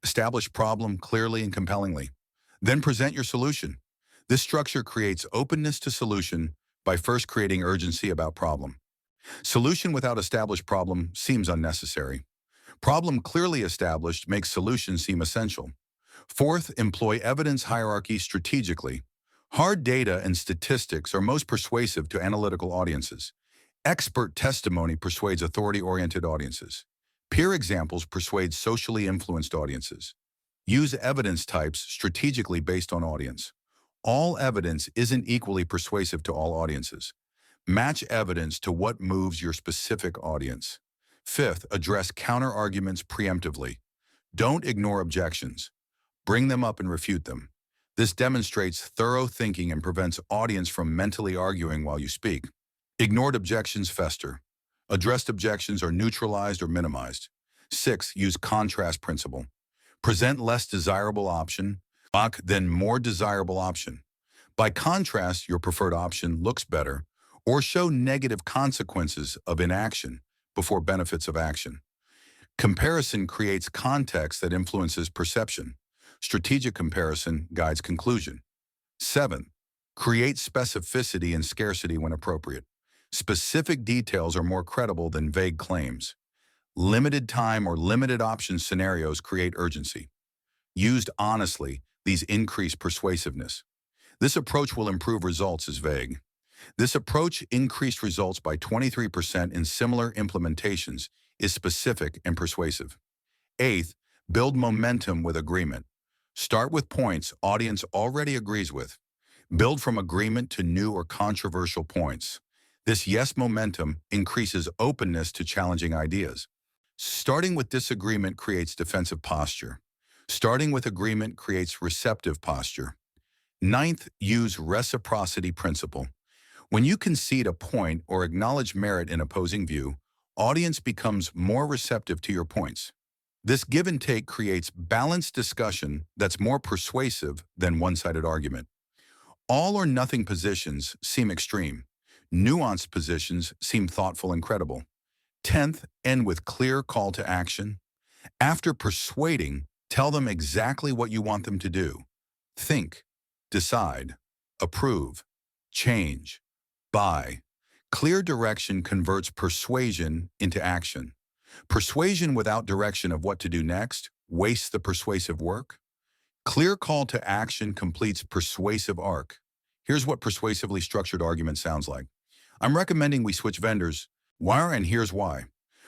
Establish problem clearly and compellingly. Then present your solution. This structure creates openness to solution by first creating urgency about problem. Solution without established problem seems unnecessary. Problem clearly established makes solution seem essential. Fourth, employ evidence hierarchy strategically. Hard data and statistics are most persuasive to analytical audiences. Expert testimony persuades authority-oriented audiences. Peer examples persuade socially influenced audiences. Use evidence types strategically based on audience. All evidence isn't equally persuasive to all audiences. Match evidence to what moves your specific audience. Fifth, address counter-arguments preemptively. Don't ignore objections. Bring them up and refute them. This demonstrates thorough thinking and prevents audience from mentally arguing while you speak. Ignored objections fester. Addressed objections are neutralized or minimized. 6. Use contrast principle. Present less desirable option, then more desirable option. By contrast, your preferred option looks better, or show negative consequences of inaction before benefits of action. Comparison creates context that influences perception. Strategic comparison guides conclusion. 7. Create specificity and scarcity when appropriate. Specific details are more credible than vague claims. Limited time or limited option scenarios create urgency. Used honestly, these increase persuasiveness. This approach will improve results as vague. This approach increased results by 23% in similar implementations, is specific and persuasive. 8th, build momentum with agreement. Start with points audience already agrees with. Build from agreement to new or controversial points. This yes momentum increases openness to challenging ideas. Starting with disagreement creates defensive posture. Starting with agreement creates receptive posture. 9th, use reciprocity principle. When you concede a point or acknowledge merit in opposing view, audience becomes more receptive to your points. This give and take creates balanced discussion that's more persuasive than one-sided argument. All or nothing positions seem extreme. Nuanced positions seem thoughtful and credible. 10th, end with clear call to action. After persuading, tell them exactly what you want them to do. Think, decide, approve, change, buy. Clear direction converts persuasion into action. Persuasion without direction of what to do next wastes the persuasive work. Clear call to action completes persuasive arc. Here's what persuasively structured argument sounds like. I'm recommending we switch vendors. Why? And here's why.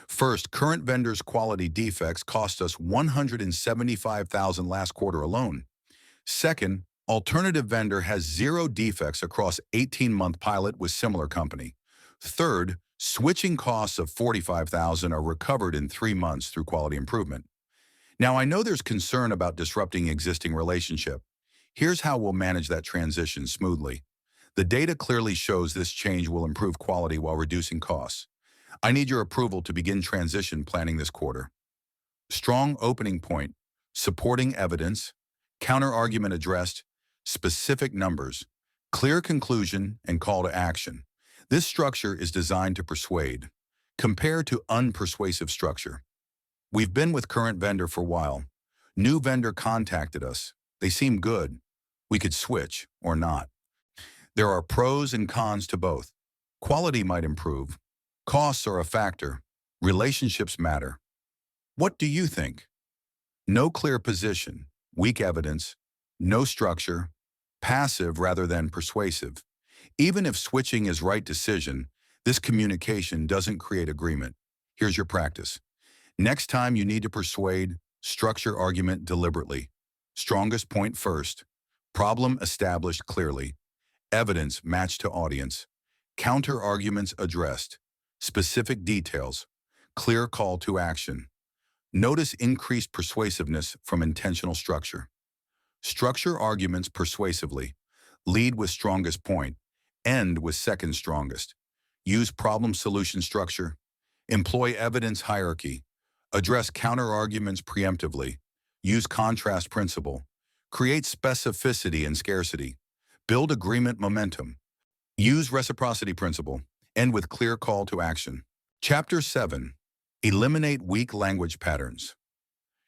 First, current vendors' quality defects cost us $175,000 last quarter alone. Second, alternative vendor has 0 defects across 18-month pilot with similar company. Third, switching costs of $45,000 are recovered in 3 months through quality improvement. Now, I know there's concern about disrupting existing relationship. Here's how we'll manage that transition smoothly. The data clearly shows this change will improve quality while reducing costs. I need your approval to begin transition planning this quarter. Strong opening point, supporting evidence, counter-argument addressed, specific numbers, clear conclusion, and call to action. This structure is designed to persuade. Compare to unpersuasive structure. We've been with current vendor for a while. New vendor contacted us. They seem good. We could switch or not. There are pros and cons to both. Quality might improve. Costs are a factor. Relationships matter. What do you think? No clear position, weak evidence, no structure, passive rather than persuasive. Even if switching is right decision, this communication doesn't create agreement. Here's your practice. Next time you need to persuade, structure argument deliberately. Strongest point first. Problem established clearly. Evidence matched to audience. Counter arguments addressed. Specific details. Clear call to action. Notice increased persuasiveness from intentional structure. Structure arguments persuasively. Lead with strongest point. End with second strongest. Use problem-solution structure. Employ evidence hierarchy. Address counter-arguments preemptively. Use contrast principle. Create specificity and scarcity. Build agreement momentum. Use reciprocity principle. End with clear call to action. Chapter 7. Eliminate weak language patterns.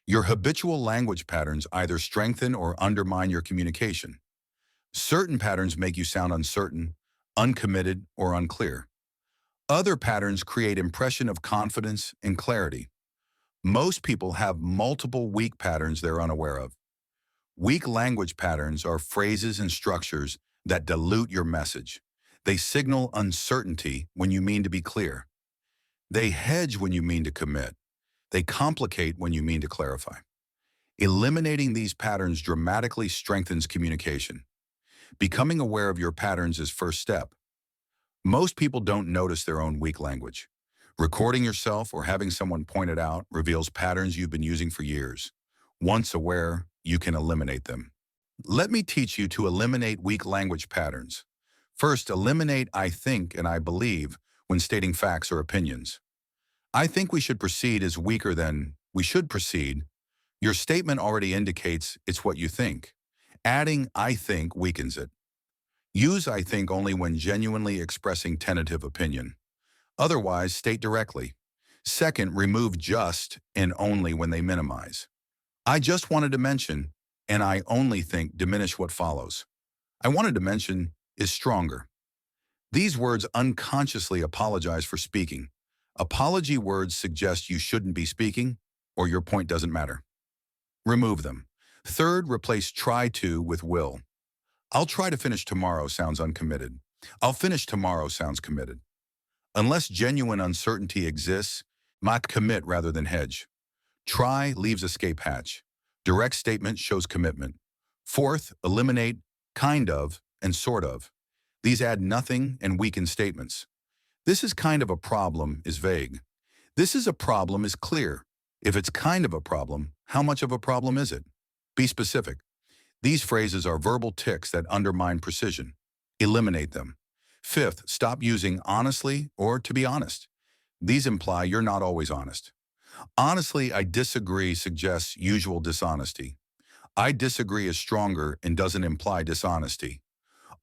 Your habitual language patterns either strengthen or undermine your communication. Certain patterns make you sound uncertain, uncommitted, or unclear. Other patterns create impression of confidence and clarity. Most people have multiple weak patterns they're unaware of. Weak language patterns are phrases and structures that dilute your message. They signal uncertainty when you mean to be clear. They hedge when you mean to commit. They complicate when you mean to clarify. Eliminating these patterns dramatically strengthens communication. Becoming aware of your patterns is first step. Most people don't notice their own weak language. Recording yourself or having someone point it out reveals patterns you've been using for years. Once aware, you can eliminate them. Let me teach you to eliminate weak language patterns. First, eliminate I think and I believe when stating facts or opinions. I think we should proceed is weaker than we should proceed. Your statement already indicates it's what you think. Adding I think weakens it. Use I think only when genuinely expressing tentative opinion. Otherwise, state directly. Second, remove just and only when they minimize. I just wanted to mention, and I only think diminish what follows. I wanted to mention is stronger. These words unconsciously apologize for speaking. Apology words suggest you shouldn't be speaking or your point doesn't matter. Remove them. Third, replace try to with will. I'll try to finish tomorrow sounds uncommitted. I'll finish tomorrow sounds committed. Unless genuine uncertainty exists, might commit rather than hedge. Try leaves escape hatch. Direct statement shows commitment. Fourth, eliminate kind of and sort of. These add nothing and weaken statements. This is kind of a problem is vague. This is a problem is clear. If it's kind of a problem, how much of a problem is it? Be specific. These phrases are verbal tics that undermine precision. Eliminate them. Fifth, stop using honestly or to be honest. These imply you're not always honest. Honestly, I disagree suggests usual dishonesty. I disagree is stronger and doesn't imply dishonesty.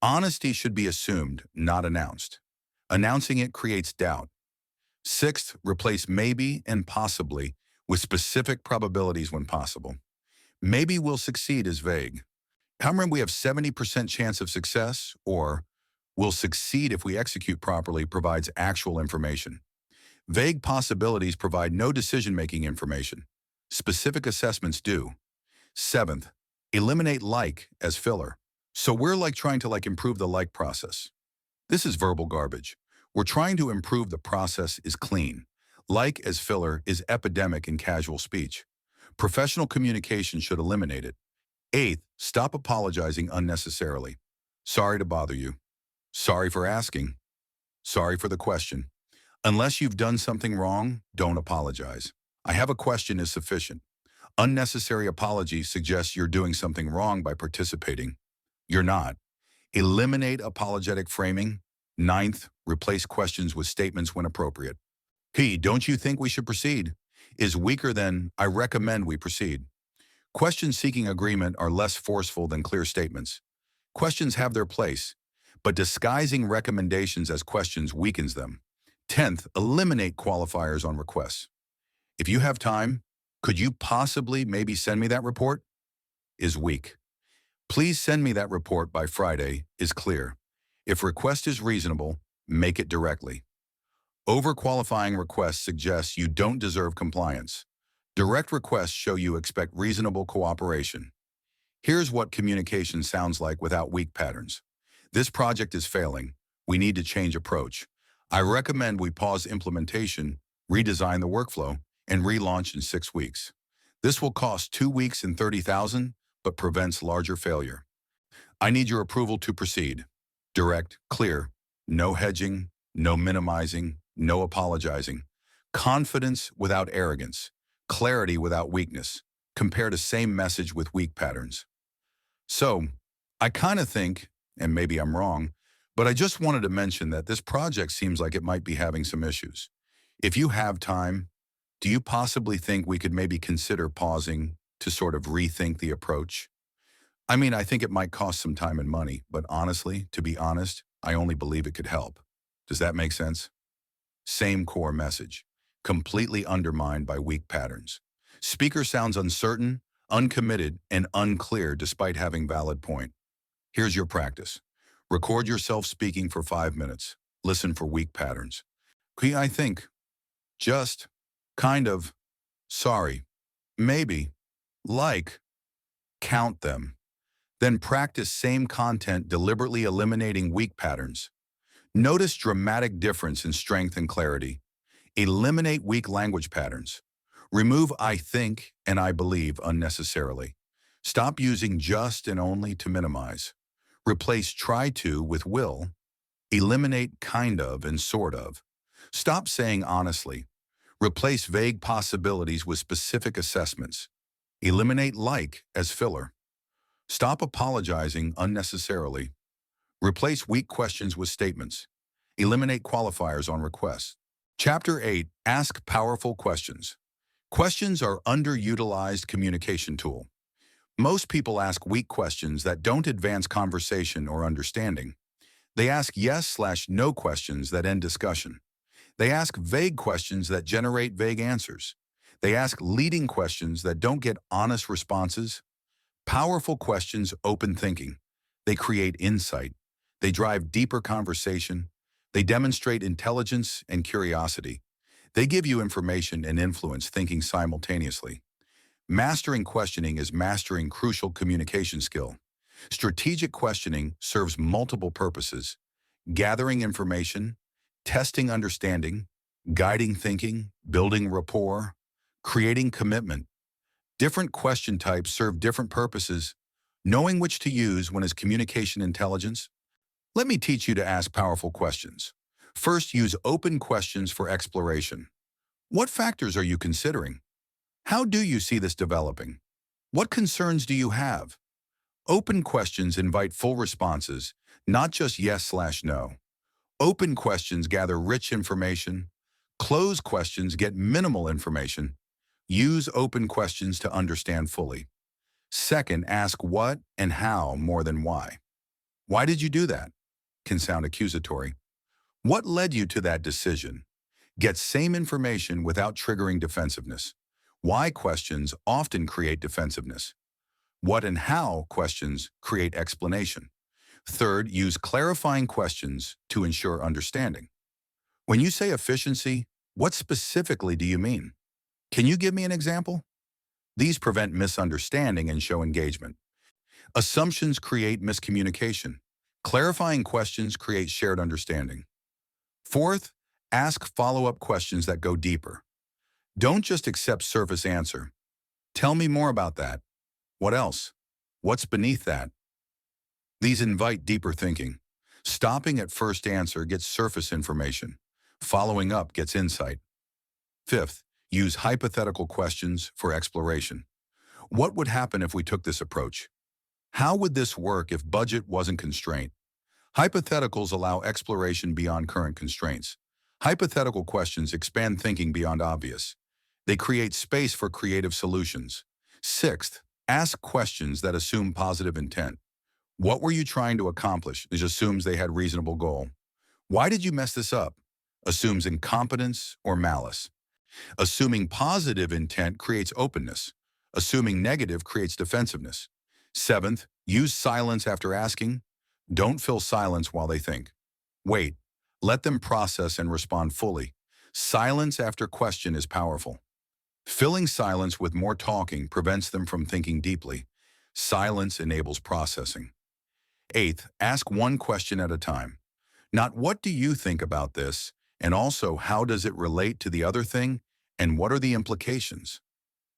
Honesty should be assumed, not announced. Announcing it creates doubt. Sixth, replace maybe and possibly with specific probabilities when possible. Maybe we'll succeed is vague. How many we have 70% chance of success or will succeed if we execute properly provides actual information. Vague possibilities provide no decision-making information. Specific assessments do. Seventh, eliminate like as filler. So we're trying to improve the process. This is verbal garbage. We're trying to improve the process is clean. Like as filler is epidemic in casual speech. Professional communication should eliminate it. Eighth, stop apologizing unnecessarily. Sorry to bother you. Sorry for asking. Sorry for the question. Unless you've done something wrong, don't apologize. I have a question is sufficient. Unnecessary apology suggests you're doing something wrong by participating. You're not. Eliminate apologetic framing. Ninth, replace questions with statements when appropriate. Don't you think we should proceed? Is weaker than I recommend we proceed. Questions seeking agreement are less forceful than clear statements. Questions have their place, but disguising recommendations as questions weakens them. 10th, eliminate qualifiers on requests. If you have time, could you possibly maybe send me that report? Is weak. Please send me that report by Friday is clear. If request is reasonable, make it directly. Overqualifying requests suggests you don't deserve compliance. Direct requests show you expect reasonable cooperation. Here's what communication sounds like without weak patterns. This project is failing. We need to change approach. I recommend we pause implementation, redesign the workflow, and relaunch in 6 weeks. This will cost 2 weeks and $30,000, but prevents larger failure. I need your approval to proceed. Direct, clear, no hedging, no minimizing, no apologizing. Confidence without arrogance. Clarity without weakness. Compare the same message with weak patterns. So, I kind of think, and maybe I'm wrong, but I just wanted to mention that this project seems like it might be having some issues. If you have time, do you possibly think we could maybe consider pausing to sort of rethink the approach? I mean, I think it might cost some time and money, but honestly, to be honest, I only believe it could help. Does that make sense? Same core message, completely undermined by weak patterns. Speaker sounds uncertain, uncommitted, and unclear despite having valid point. Here's your practice. Record yourself speaking for 5 minutes. Listen for weak patterns. I think, just, kind of, sorry, maybe, like, count them. Then practice same content deliberately eliminating weak patterns. Notice dramatic difference in strength and clarity. Eliminate weak language patterns. Remove I think and I believe unnecessarily. Stop using just and only to minimize. Replace try to with will. Eliminate kind of and sort of. Stop saying honestly. Replace vague possibilities with specific assessments. Eliminate like as filler. Stop apologizing unnecessarily. Replace weak questions with statements. Eliminate qualifiers on requests. Chapter 8. Ask powerful questions. Questions are underutilized communication tool. Most people ask weak questions that don't advance conversation or understanding. They ask yes/no questions that end discussion. They ask vague questions that generate vague answers. They ask leading questions that don't get honest responses. Powerful questions open thinking. They create insight. They drive deeper conversation. They demonstrate intelligence and curiosity. They give you information and influence thinking simultaneously. Mastering questioning is mastering crucial communication skill. Strategic questioning serves multiple purposes: gathering information, testing understanding, guiding thinking, building rapport, creating commitment. Different question types serve different purposes. Knowing which to use when is communication intelligence. Let me teach you to ask powerful questions. First, use open questions for exploration. What factors are you considering? How do you see this developing? What concerns do you have? Open questions invite full responses, not just yes/no. Open questions gather rich information. Closed questions get minimal information. Use open questions to understand fully. Second, ask what and how more than why. Why did you do that? Can sound accusatory. What led you to that decision? Get same information without triggering defensiveness. Why questions often create defensiveness. What and how questions create explanation. Third, use clarifying questions to ensure understanding. When you say efficiency, what specifically do you mean? Can you give me an example? These prevent misunderstanding and show engagement. Assumptions create miscommunication. Clarifying questions create shared understanding. Fourth, ask follow-up questions that go deeper. Don't just accept surface answer. Tell me more about that. What else? What's beneath that? These invite deeper thinking. Stopping at first answer gets surface information. Following up gets insight. Fifth, use hypothetical questions for exploration. What would happen if we took this approach? How would this work if budget wasn't constrained? Hypotheticals allow exploration beyond current constraints. Hypothetical questions expand thinking beyond obvious. They create space for creative solutions. Sixth, ask questions that assume positive intent. What were you trying to accomplish? This assumes they had reasonable goal. Why did you mess this up? Assumes incompetence or malice. Assuming positive intent creates openness. Assuming negative creates defensiveness. Seventh, use silence after asking. Don't fill silence while they think. Wait. Let them process and respond fully. Silence after question is powerful. Filling silence with more talking prevents them from thinking deeply. Silence enables processing. Eighth, ask one question at a time. Not what do you think about this, and also how does it relate to the other thing, and what are the implications?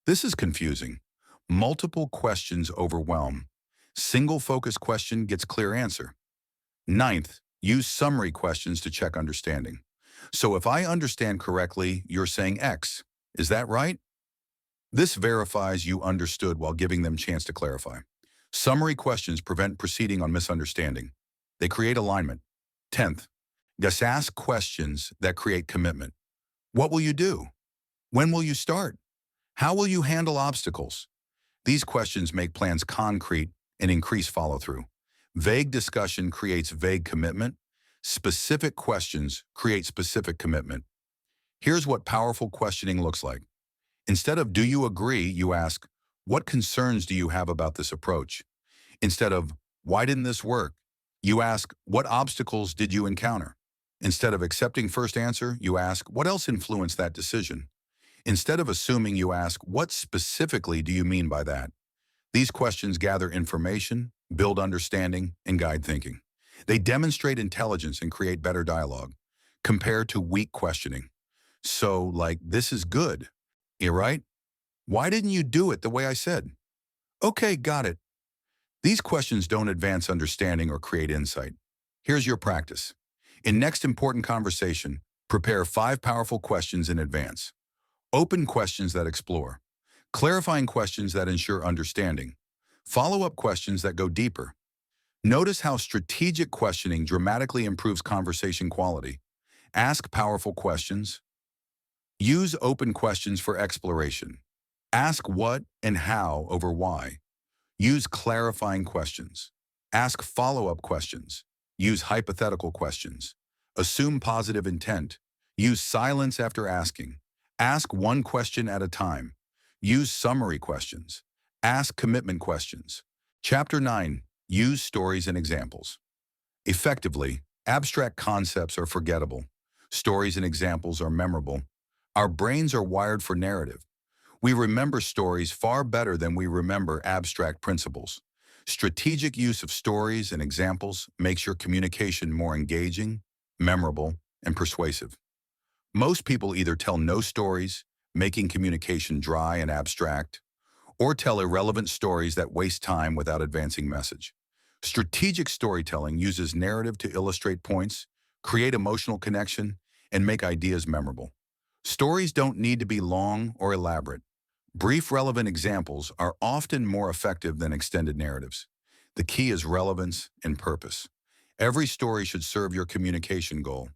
This is confusing. Multiple questions overwhelm. Single focus question gets clear answer. Ninth, use summary questions to check understanding. So if I understand correctly, you're saying X. Is that right? This verifies you understood while giving them chance to clarify. Summary questions prevent proceeding on misunderstanding. They create alignment. 10th, just ask questions that create commitment. What will you do? When will you start? How will you handle obstacles? These questions make plans concrete and increase follow-through. Vague discussion creates vague commitment. Specific questions create specific commitment. Here's what powerful questioning looks like. Instead of "do you agree?" you ask, "what concerns do you have about this approach?" Instead of "why didn't this work?" you ask, "what obstacles did you encounter?" Instead of accepting first answer, you ask, "what else influenced that decision?" Instead of assuming, you ask, "what specifically do you mean by that?" These questions gather information, build understanding, and guide thinking. They demonstrate intelligence and create better dialogue, compared to weak questioning. So, like, this is good. You right? Why didn't you do it the way I said? Okay, got it. These questions don't advance understanding or create insight. Here's your practice. In next important conversation, prepare 5 powerful questions in advance. Open questions that explore. Clarifying questions that ensure understanding. Follow-up questions that go deeper. Notice how strategic questioning dramatically improves conversation quality. Ask powerful questions. Use open questions for exploration. Ask what and how over why. Use clarifying questions. Ask follow-up questions. Use hypothetical questions. Assume positive intent. Use silence after asking. Ask one question at a time. Use summary questions. Ask commitment questions. Chapter 9. Use stories and examples. Effectively, abstract concepts are forgettable. Stories and examples are memorable. Our brains are wired for narrative. We remember stories far better than we remember abstract principles. Strategic use of stories and examples makes your communication more engaging, memorable, and persuasive. Most people either tell no stories, making communication dry and abstract, or tell irrelevant stories that waste time without advancing message. Strategic storytelling uses narrative to illustrate points, create emotional connection, and make ideas memorable. Stories don't need to be long or elaborate. Brief, relevant examples are often more effective than extended narratives. The key is relevance and purpose. Every story should serve your communication goal.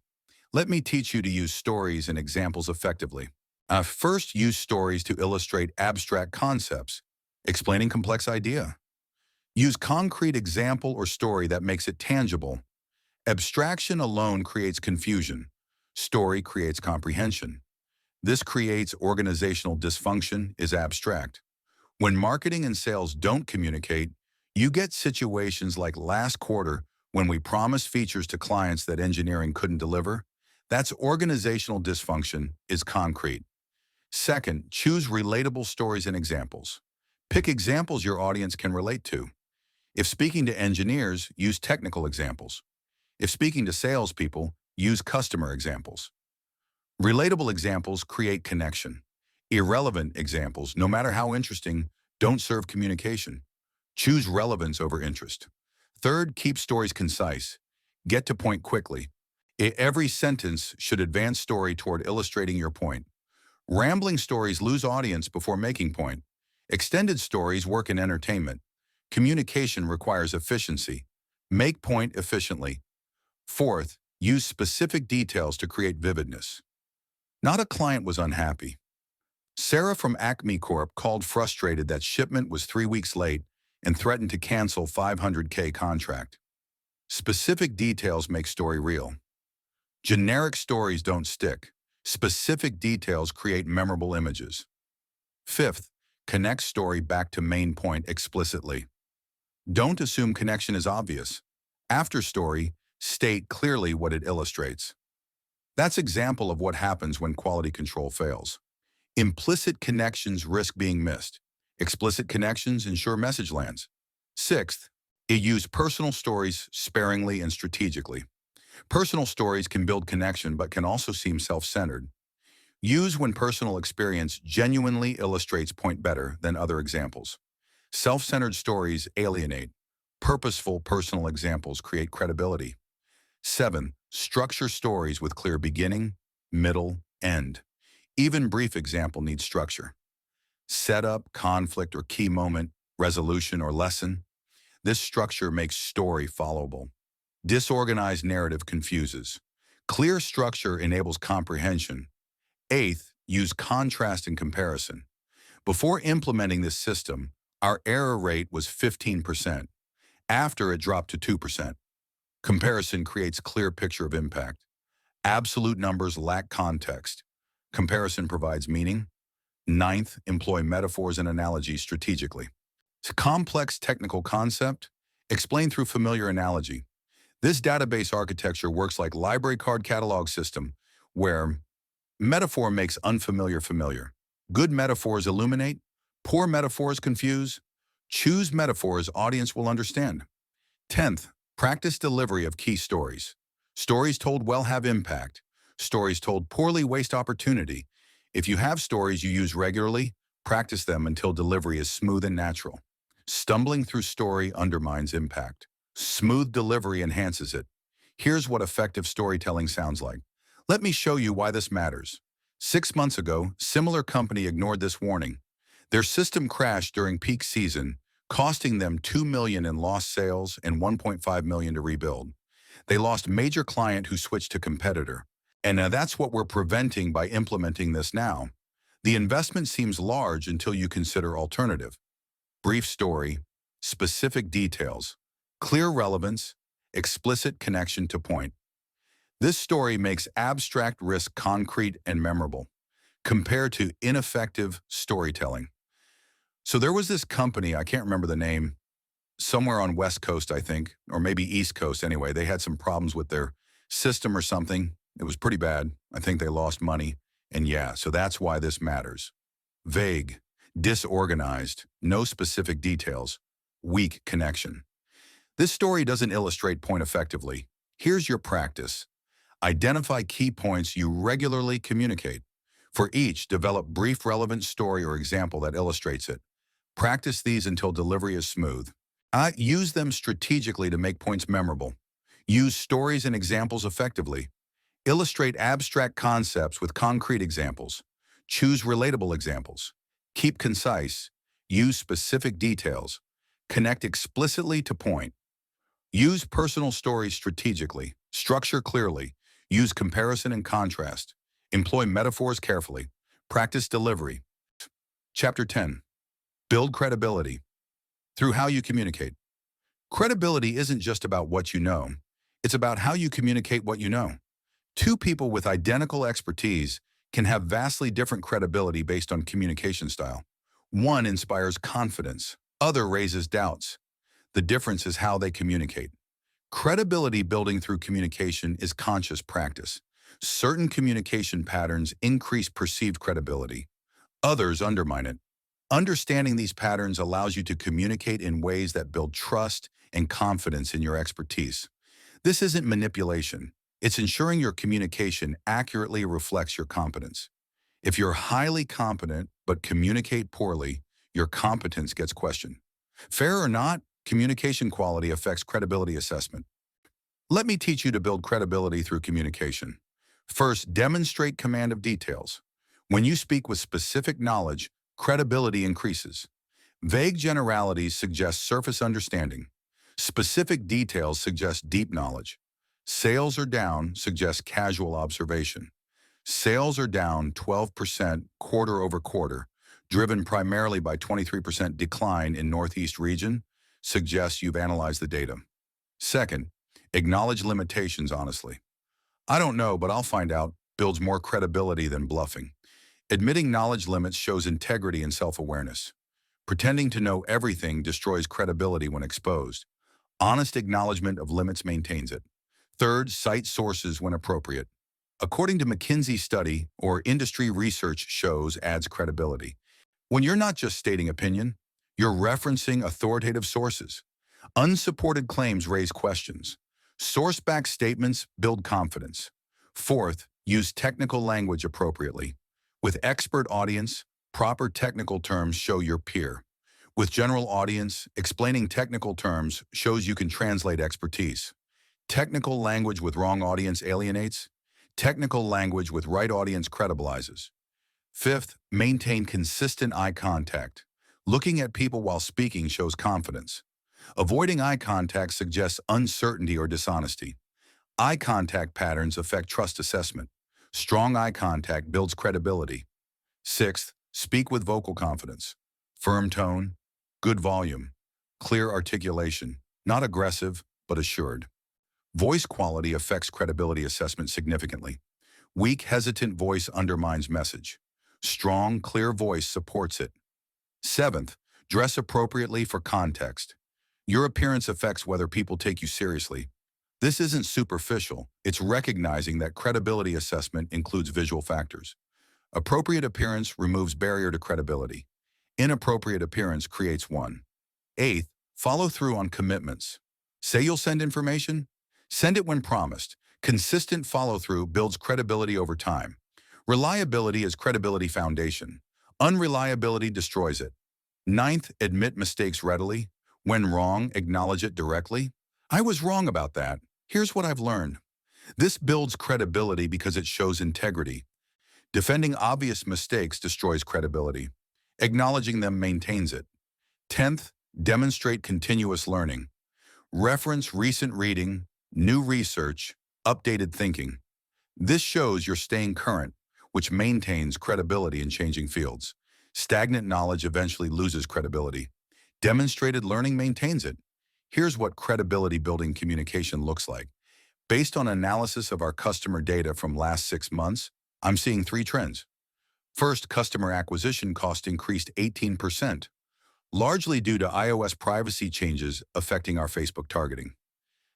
Let me teach you to use stories and examples effectively. First, use stories to illustrate abstract concepts, explaining complex idea. Use concrete example or story that makes it tangible. Abstraction alone creates confusion. Story creates comprehension. This creates organizational dysfunction is abstract. When marketing and sales don't communicate, you get situations like last quarter when we promised features to clients that engineering couldn't deliver. That's organizational dysfunction is concrete. Second, choose relatable stories and examples. Pick examples your audience can relate to. If speaking to engineers, use technical examples. If speaking to salespeople, use customer examples. Relatable examples create connection. Irrelevant examples, no matter how interesting, don't serve communication. Choose relevance over interest. Third, keep stories concise. Get to point quickly. Every sentence should advance story toward illustrating your point. Rambling stories lose audience before making point. Extended stories work in entertainment. Communication requires efficiency. Make point efficiently. Fourth, use specific details to create vividness. Not a client was unhappy. Sarah from Acme Corp called frustrated that shipment was 3 weeks late and threatened to cancel $500K contract. Specific details make story real. Generic stories don't stick. Specific details create memorable images. Fifth, connect story back to main point explicitly. Don't assume connection is obvious. After story, state clearly what it illustrates. That's example of what happens when quality control fails. Implicit connections risk being missed. Explicit connections ensure message lands. Sixth, use personal stories sparingly and strategically. Personal stories can build connection but can also seem self-centered. Use when personal experience genuinely illustrates point better than other examples. Self-centered stories alienate. Purposeful personal examples create credibility. 7. Structure stories with clear beginning, middle, end. Even brief example needs structure. Setup, conflict or key moment, resolution or lesson. This structure makes story followable. Disorganized narrative confuses. Clear structure enables comprehension. Eighth, use contrast and comparison. Before implementing this system, our error rate was 15%. After, it dropped to 2%. Comparison creates clear picture of impact. Absolute numbers lack context. Comparison provides meaning. Ninth, employ metaphors and analogies strategically. It's a complex technical concept. Explain through familiar analogy. This database architecture works like library card catalog system, where metaphor makes unfamiliar familiar. Good metaphors illuminate. Poor metaphors confuse. Choose metaphors audience will understand. 10th, Practice delivery of key stories. Stories told well have impact. Stories told poorly waste opportunity. If you have stories you use regularly, practice them until delivery is smooth and natural. Stumbling through story undermines impact. Smooth delivery enhances it. Here's what effective storytelling sounds like. Let me show you why this matters. 6 months ago, similar company ignored this warning. Their system crashed during peak season, costing them $2 million in lost sales and $1.5 million to rebuild. They lost major client who switched to competitor. And that's what we're preventing by implementing this now. The investment seems large until you consider alternative. Brief story, specific details, clear relevance, explicit connection to point. This story makes abstract risk concrete and memorable, compared to ineffective storytelling. So there was this company, I can't remember the name, somewhere on West Coast, I think, or maybe East Coast anyway. They had some problems with their system or something. It was pretty bad. I think they lost money. And yeah, so that's why this matters. Vague, disorganized, no specific details, weak connection. This story doesn't illustrate point effectively. Here's your practice. Identify key points you regularly communicate. For each, develop brief relevant story or example that illustrates it. Practice these until delivery is smooth. Use them strategically to make points memorable. Use stories and examples effectively. Illustrate abstract concepts with concrete examples. Choose relatable examples. Keep concise. Use specific details. Connect explicitly to point. Use personal stories strategically. Structure clearly. Use comparison and contrast. Employ metaphors carefully. Practice delivery. Chapter 10. Build credibility. Through how you communicate. Credibility isn't just about what you know. It's about how you communicate what you know. Two people with identical expertise can have vastly different credibility based on communication style. One inspires confidence. Other raises doubts. The difference is how they communicate. Credibility building through communication is conscious practice. Certain communication patterns increase perceived credibility. Others undermine it. Understanding these patterns allows you to communicate in ways that build trust and confidence in your expertise. This isn't manipulation. It's ensuring your communication accurately reflects your competence. If you're highly competent but communicate poorly, your competence gets questioned. Fair or not, communication quality affects credibility assessment. Let me teach you to build credibility through communication. First, demonstrate command of details. When you speak with specific knowledge, credibility increases. Vague generalities suggest surface understanding. Specific details suggest deep knowledge. Sales are down suggests casual observation. Sales are down 12% quarter over quarter, driven primarily by 23% decline in Northeast region, suggests you've analyzed the data. Second, acknowledge limitations honestly. I don't know, but I'll find out builds more credibility than bluffing. Admitting knowledge limits shows integrity and self-awareness. Pretending to know everything destroys credibility when exposed. Honest acknowledgement of limits maintains it. Third, cite sources when appropriate. According to McKinsey study or industry research shows adds credibility. When you're not just stating opinion, you're referencing authoritative sources. Unsupported claims raise questions. Source-backed statements build confidence. Fourth, use technical language appropriately. With expert audience, proper technical terms show your peer. With general audience, explaining technical terms shows you can translate expertise. Technical language with wrong audience alienates. Technical language with right audience credibilizes. Fifth, maintain consistent eye contact. Looking at people while speaking shows confidence. Avoiding eye contact suggests uncertainty or dishonesty. Eye contact patterns affect trust assessment. Strong eye contact builds credibility. Sixth, speak with vocal confidence. Firm tone, good volume, clear articulation, not aggressive, but assured. Voice quality affects credibility assessment significantly. Weak, hesitant voice undermines message. Strong, clear voice supports it. Seventh, dress appropriately for context. Your appearance affects whether people take you seriously. This isn't superficial, it's recognizing that credibility assessment includes visual factors. Appropriate appearance removes barrier to credibility. Inappropriate appearance creates one. Eighth, follow through on commitments. Say you'll send information? Send it when promised. Consistent follow-through builds credibility over time. Reliability is credibility foundation. Unreliability destroys it. Ninth, admit mistakes readily. When wrong, acknowledge it directly. I was wrong about that. Here's what I've learned. This builds credibility because it shows integrity. Defending obvious mistakes destroys credibility. Acknowledging them maintains it. 10th, demonstrate continuous learning. Reference recent reading, new research, updated thinking. This shows you're staying current, which maintains credibility in changing fields. Stagnant knowledge eventually loses credibility. Demonstrated learning maintains it. Here's what credibility-building communication looks like. Based on analysis of our customer data from last 6 months, I'm seeing 3 trends. First, customer acquisition cost increased 18%, largely due to iOS privacy changes affecting our Facebook targeting.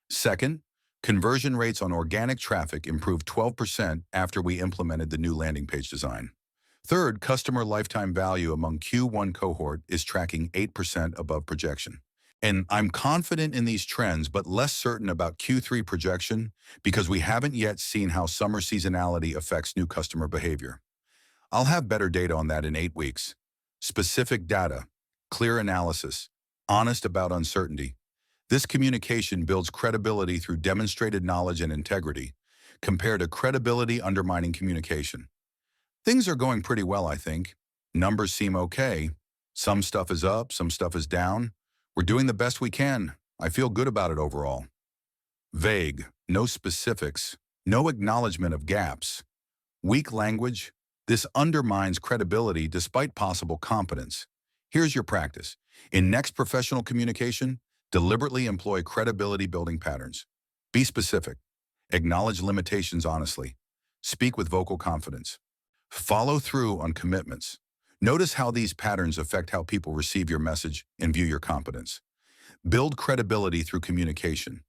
Second, conversion rates on organic traffic improved 12% after we implemented the new landing page design. Third, customer lifetime value among Q1 cohort is tracking 8% above projection. And I'm confident in these trends, but less certain about Q3 projection because we haven't yet seen how summer seasonality affects new customer behavior. I'll have better data on that in 8 weeks. Specific data, clear analysis, honest about uncertainty. This communication builds credibility through demonstrated knowledge and integrity, compared to credibility undermining communication. Things are going pretty well, I think. Numbers seem okay. Some stuff is up, some stuff is down. We're doing the best we can. I feel good about it overall. Vague, no specifics, no acknowledgement of gaps. Weak language. This undermines credibility despite possible competence. Here's your practice. In next professional communication, deliberately employ credibility-building patterns. Be specific. Acknowledge limitations honestly. Speak with vocal confidence. Follow through on commitments. Notice how these patterns affect how people receive your message and view your competence. Build credibility through communication.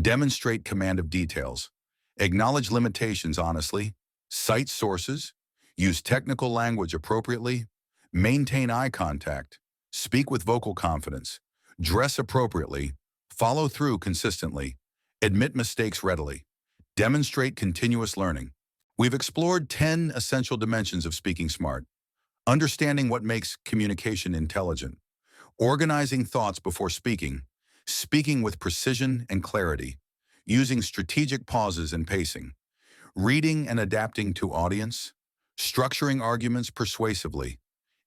Demonstrate command of details. Acknowledge limitations honestly. Cite sources. Use technical language appropriately. Maintain eye contact. Speak with vocal confidence. Dress appropriately. Follow through consistently. Admit mistakes readily. Demonstrate continuous learning. We've explored 10 essential dimensions of speaking smart. Understanding what makes communication intelligent. Organizing thoughts before speaking. Speaking with precision and clarity. Using strategic pauses and pacing. Reading and adapting to audience. Structuring arguments persuasively.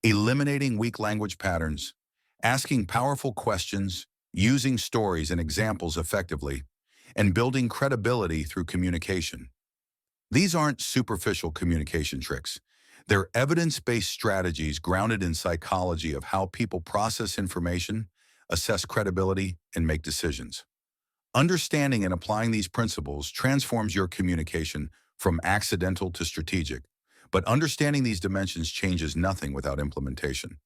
Eliminating weak language patterns. Asking powerful questions. Using stories and examples effectively. And building credibility through communication. These aren't superficial communication tricks. They're evidence-based strategies grounded in psychology of how people process information, assess credibility, and make decisions. Understanding and applying these principles transforms your communication from accidental to strategic. But understanding these dimensions changes nothing without implementation.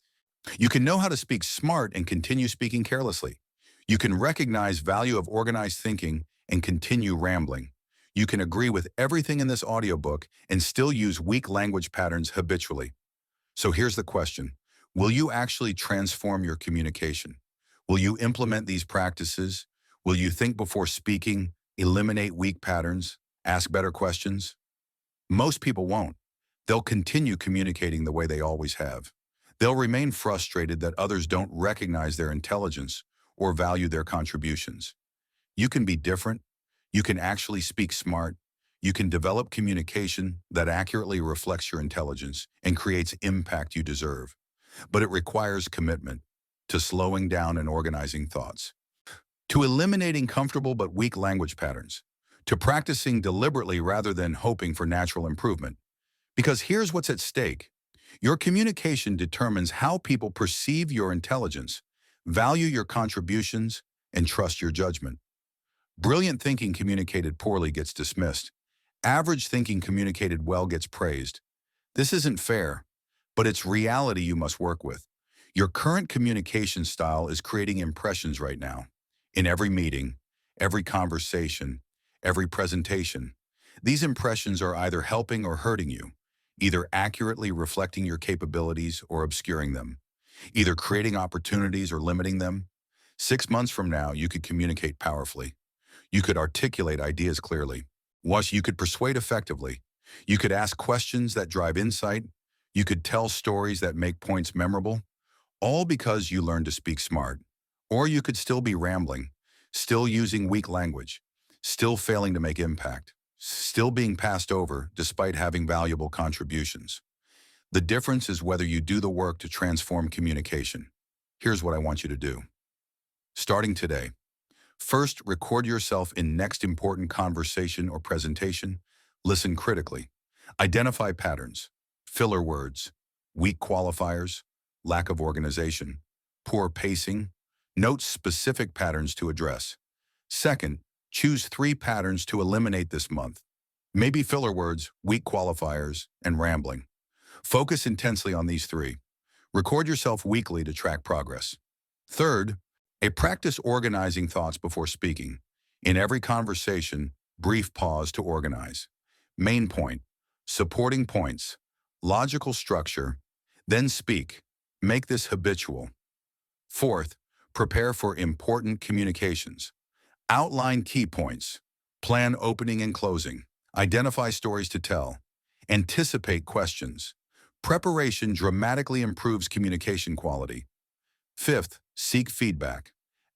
You can know how to speak smart and continue speaking carelessly. You can recognize value of organized thinking and continue rambling. You can agree with everything in this audiobook and still use weak language patterns habitually. So here's the question. Will you actually transform your communication? Will you implement these practices? Will you think before speaking, eliminate weak patterns, ask better questions? Most people won't. They'll continue communicating the way they always have. They'll remain frustrated that others don't recognize their intelligence or value their contributions. You can be different. You can actually speak smart. You can develop communication that accurately reflects your intelligence and creates impact you deserve. But it requires commitment to slowing down and organizing thoughts, to eliminating comfortable but weak language patterns, to practicing deliberately rather than hoping for natural improvement. Because here's what's at stake. Your communication determines how people perceive your intelligence, value your contributions, and trust your judgment. Brilliant thinking communicated poorly gets dismissed. Average thinking communicated well gets praised. This isn't fair, but it's reality you must work with. Your current communication style is creating impressions right now. In every meeting, every conversation, every presentation. These impressions are either helping or hurting you, either accurately reflecting your capabilities or obscuring them, either creating opportunities or limiting them. 6 months from now, you could communicate powerfully. You could articulate ideas clearly. Once you could persuade effectively. You could ask questions that drive insight. You could tell stories that make points memorable, all because you learned to speak smart. Or you could still be rambling, still using weak language, still failing to make impact, still being passed over despite having valuable contributions. The difference is whether you do the work to transform communication. Here's what I want you to do. Starting today, first, record yourself in next important conversation or presentation. Listen critically. Identify patterns, filler words, weak qualifiers, lack of organization, poor pacing. Note specific patterns to address. Second, choose 3 patterns to eliminate this month. Maybe filler words, weak qualifiers, and rambling. Focus intensely on these 3. Record yourself weekly to track progress. Third, practice organizing thoughts before speaking. In every conversation, brief pause to organize. Main point, supporting points, logical structure, then speak. Make this habitual. Fourth, prepare for important communications. Outline key points. Plan opening and closing. Identify stories to tell. Anticipate questions. Preparation dramatically improves communication quality. Fifth, seek feedback.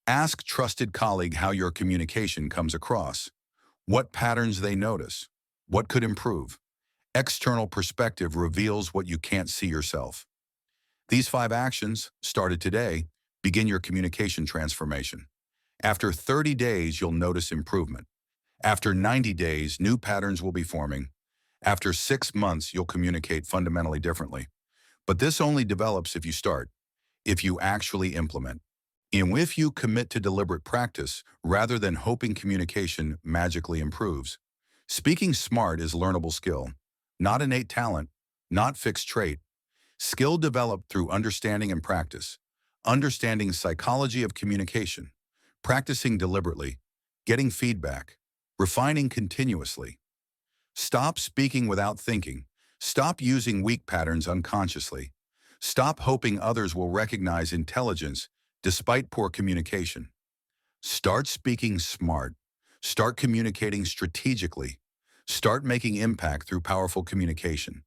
Ask trusted colleague how your communication comes across. What patterns they notice. What could improve. External perspective reveals what you can't see yourself. These 5 actions, started today, begin your communication transformation. After 30 days, you'll notice improvement. After 90 days, new patterns will be forming. After 6 months, you'll communicate fundamentally differently. But this only develops if you start, if you actually implement. And if you commit to deliberate practice rather than hoping communication magically improves. Speaking smart is learnable skill, not innate talent, not fixed trait. Skill developed through understanding and practice. Understanding psychology of communication, practicing deliberately, getting feedback, refining continuously. Stop speaking without thinking. Stop using weak patterns unconsciously. Stop hoping others will recognize intelligence despite poor communication. Start speaking smart. Start communicating strategically. Start making impact through powerful communication.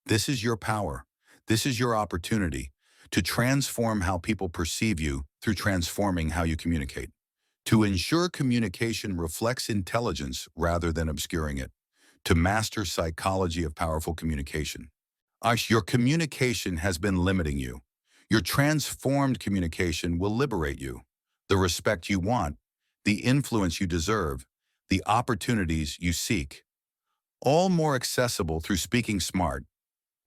This is your power. This is your opportunity to transform how people perceive you through transforming how you communicate. To ensure communication reflects intelligence rather than obscuring it. To master psychology of powerful communication. Your communication has been limiting you. Your transformed communication will liberate you. The respect you want, the influence you deserve, the opportunities you seek. All more accessible through speaking smart.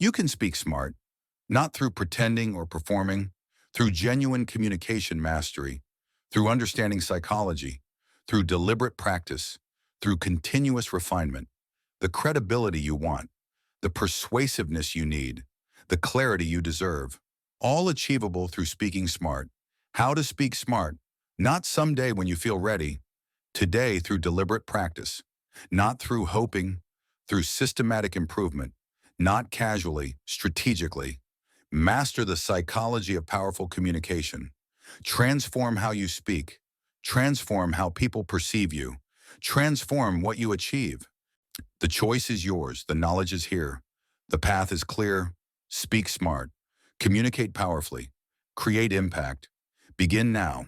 You can speak smart, not through pretending or performing, through genuine communication mastery, through understanding psychology, through deliberate practice, through continuous refinement. The credibility you want, the persuasiveness you need, the clarity you deserve, all achievable through speaking smart. How to speak smart, not someday when you feel ready, today through deliberate practice, not through hoping, through systematic improvement, not casually, strategically. Master the psychology of powerful communication. Transform how you speak. Transform how people perceive you. Transform what you achieve. The choice is yours. The knowledge is here. The path is clear. Speak smart. Communicate powerfully. Create impact. Begin now.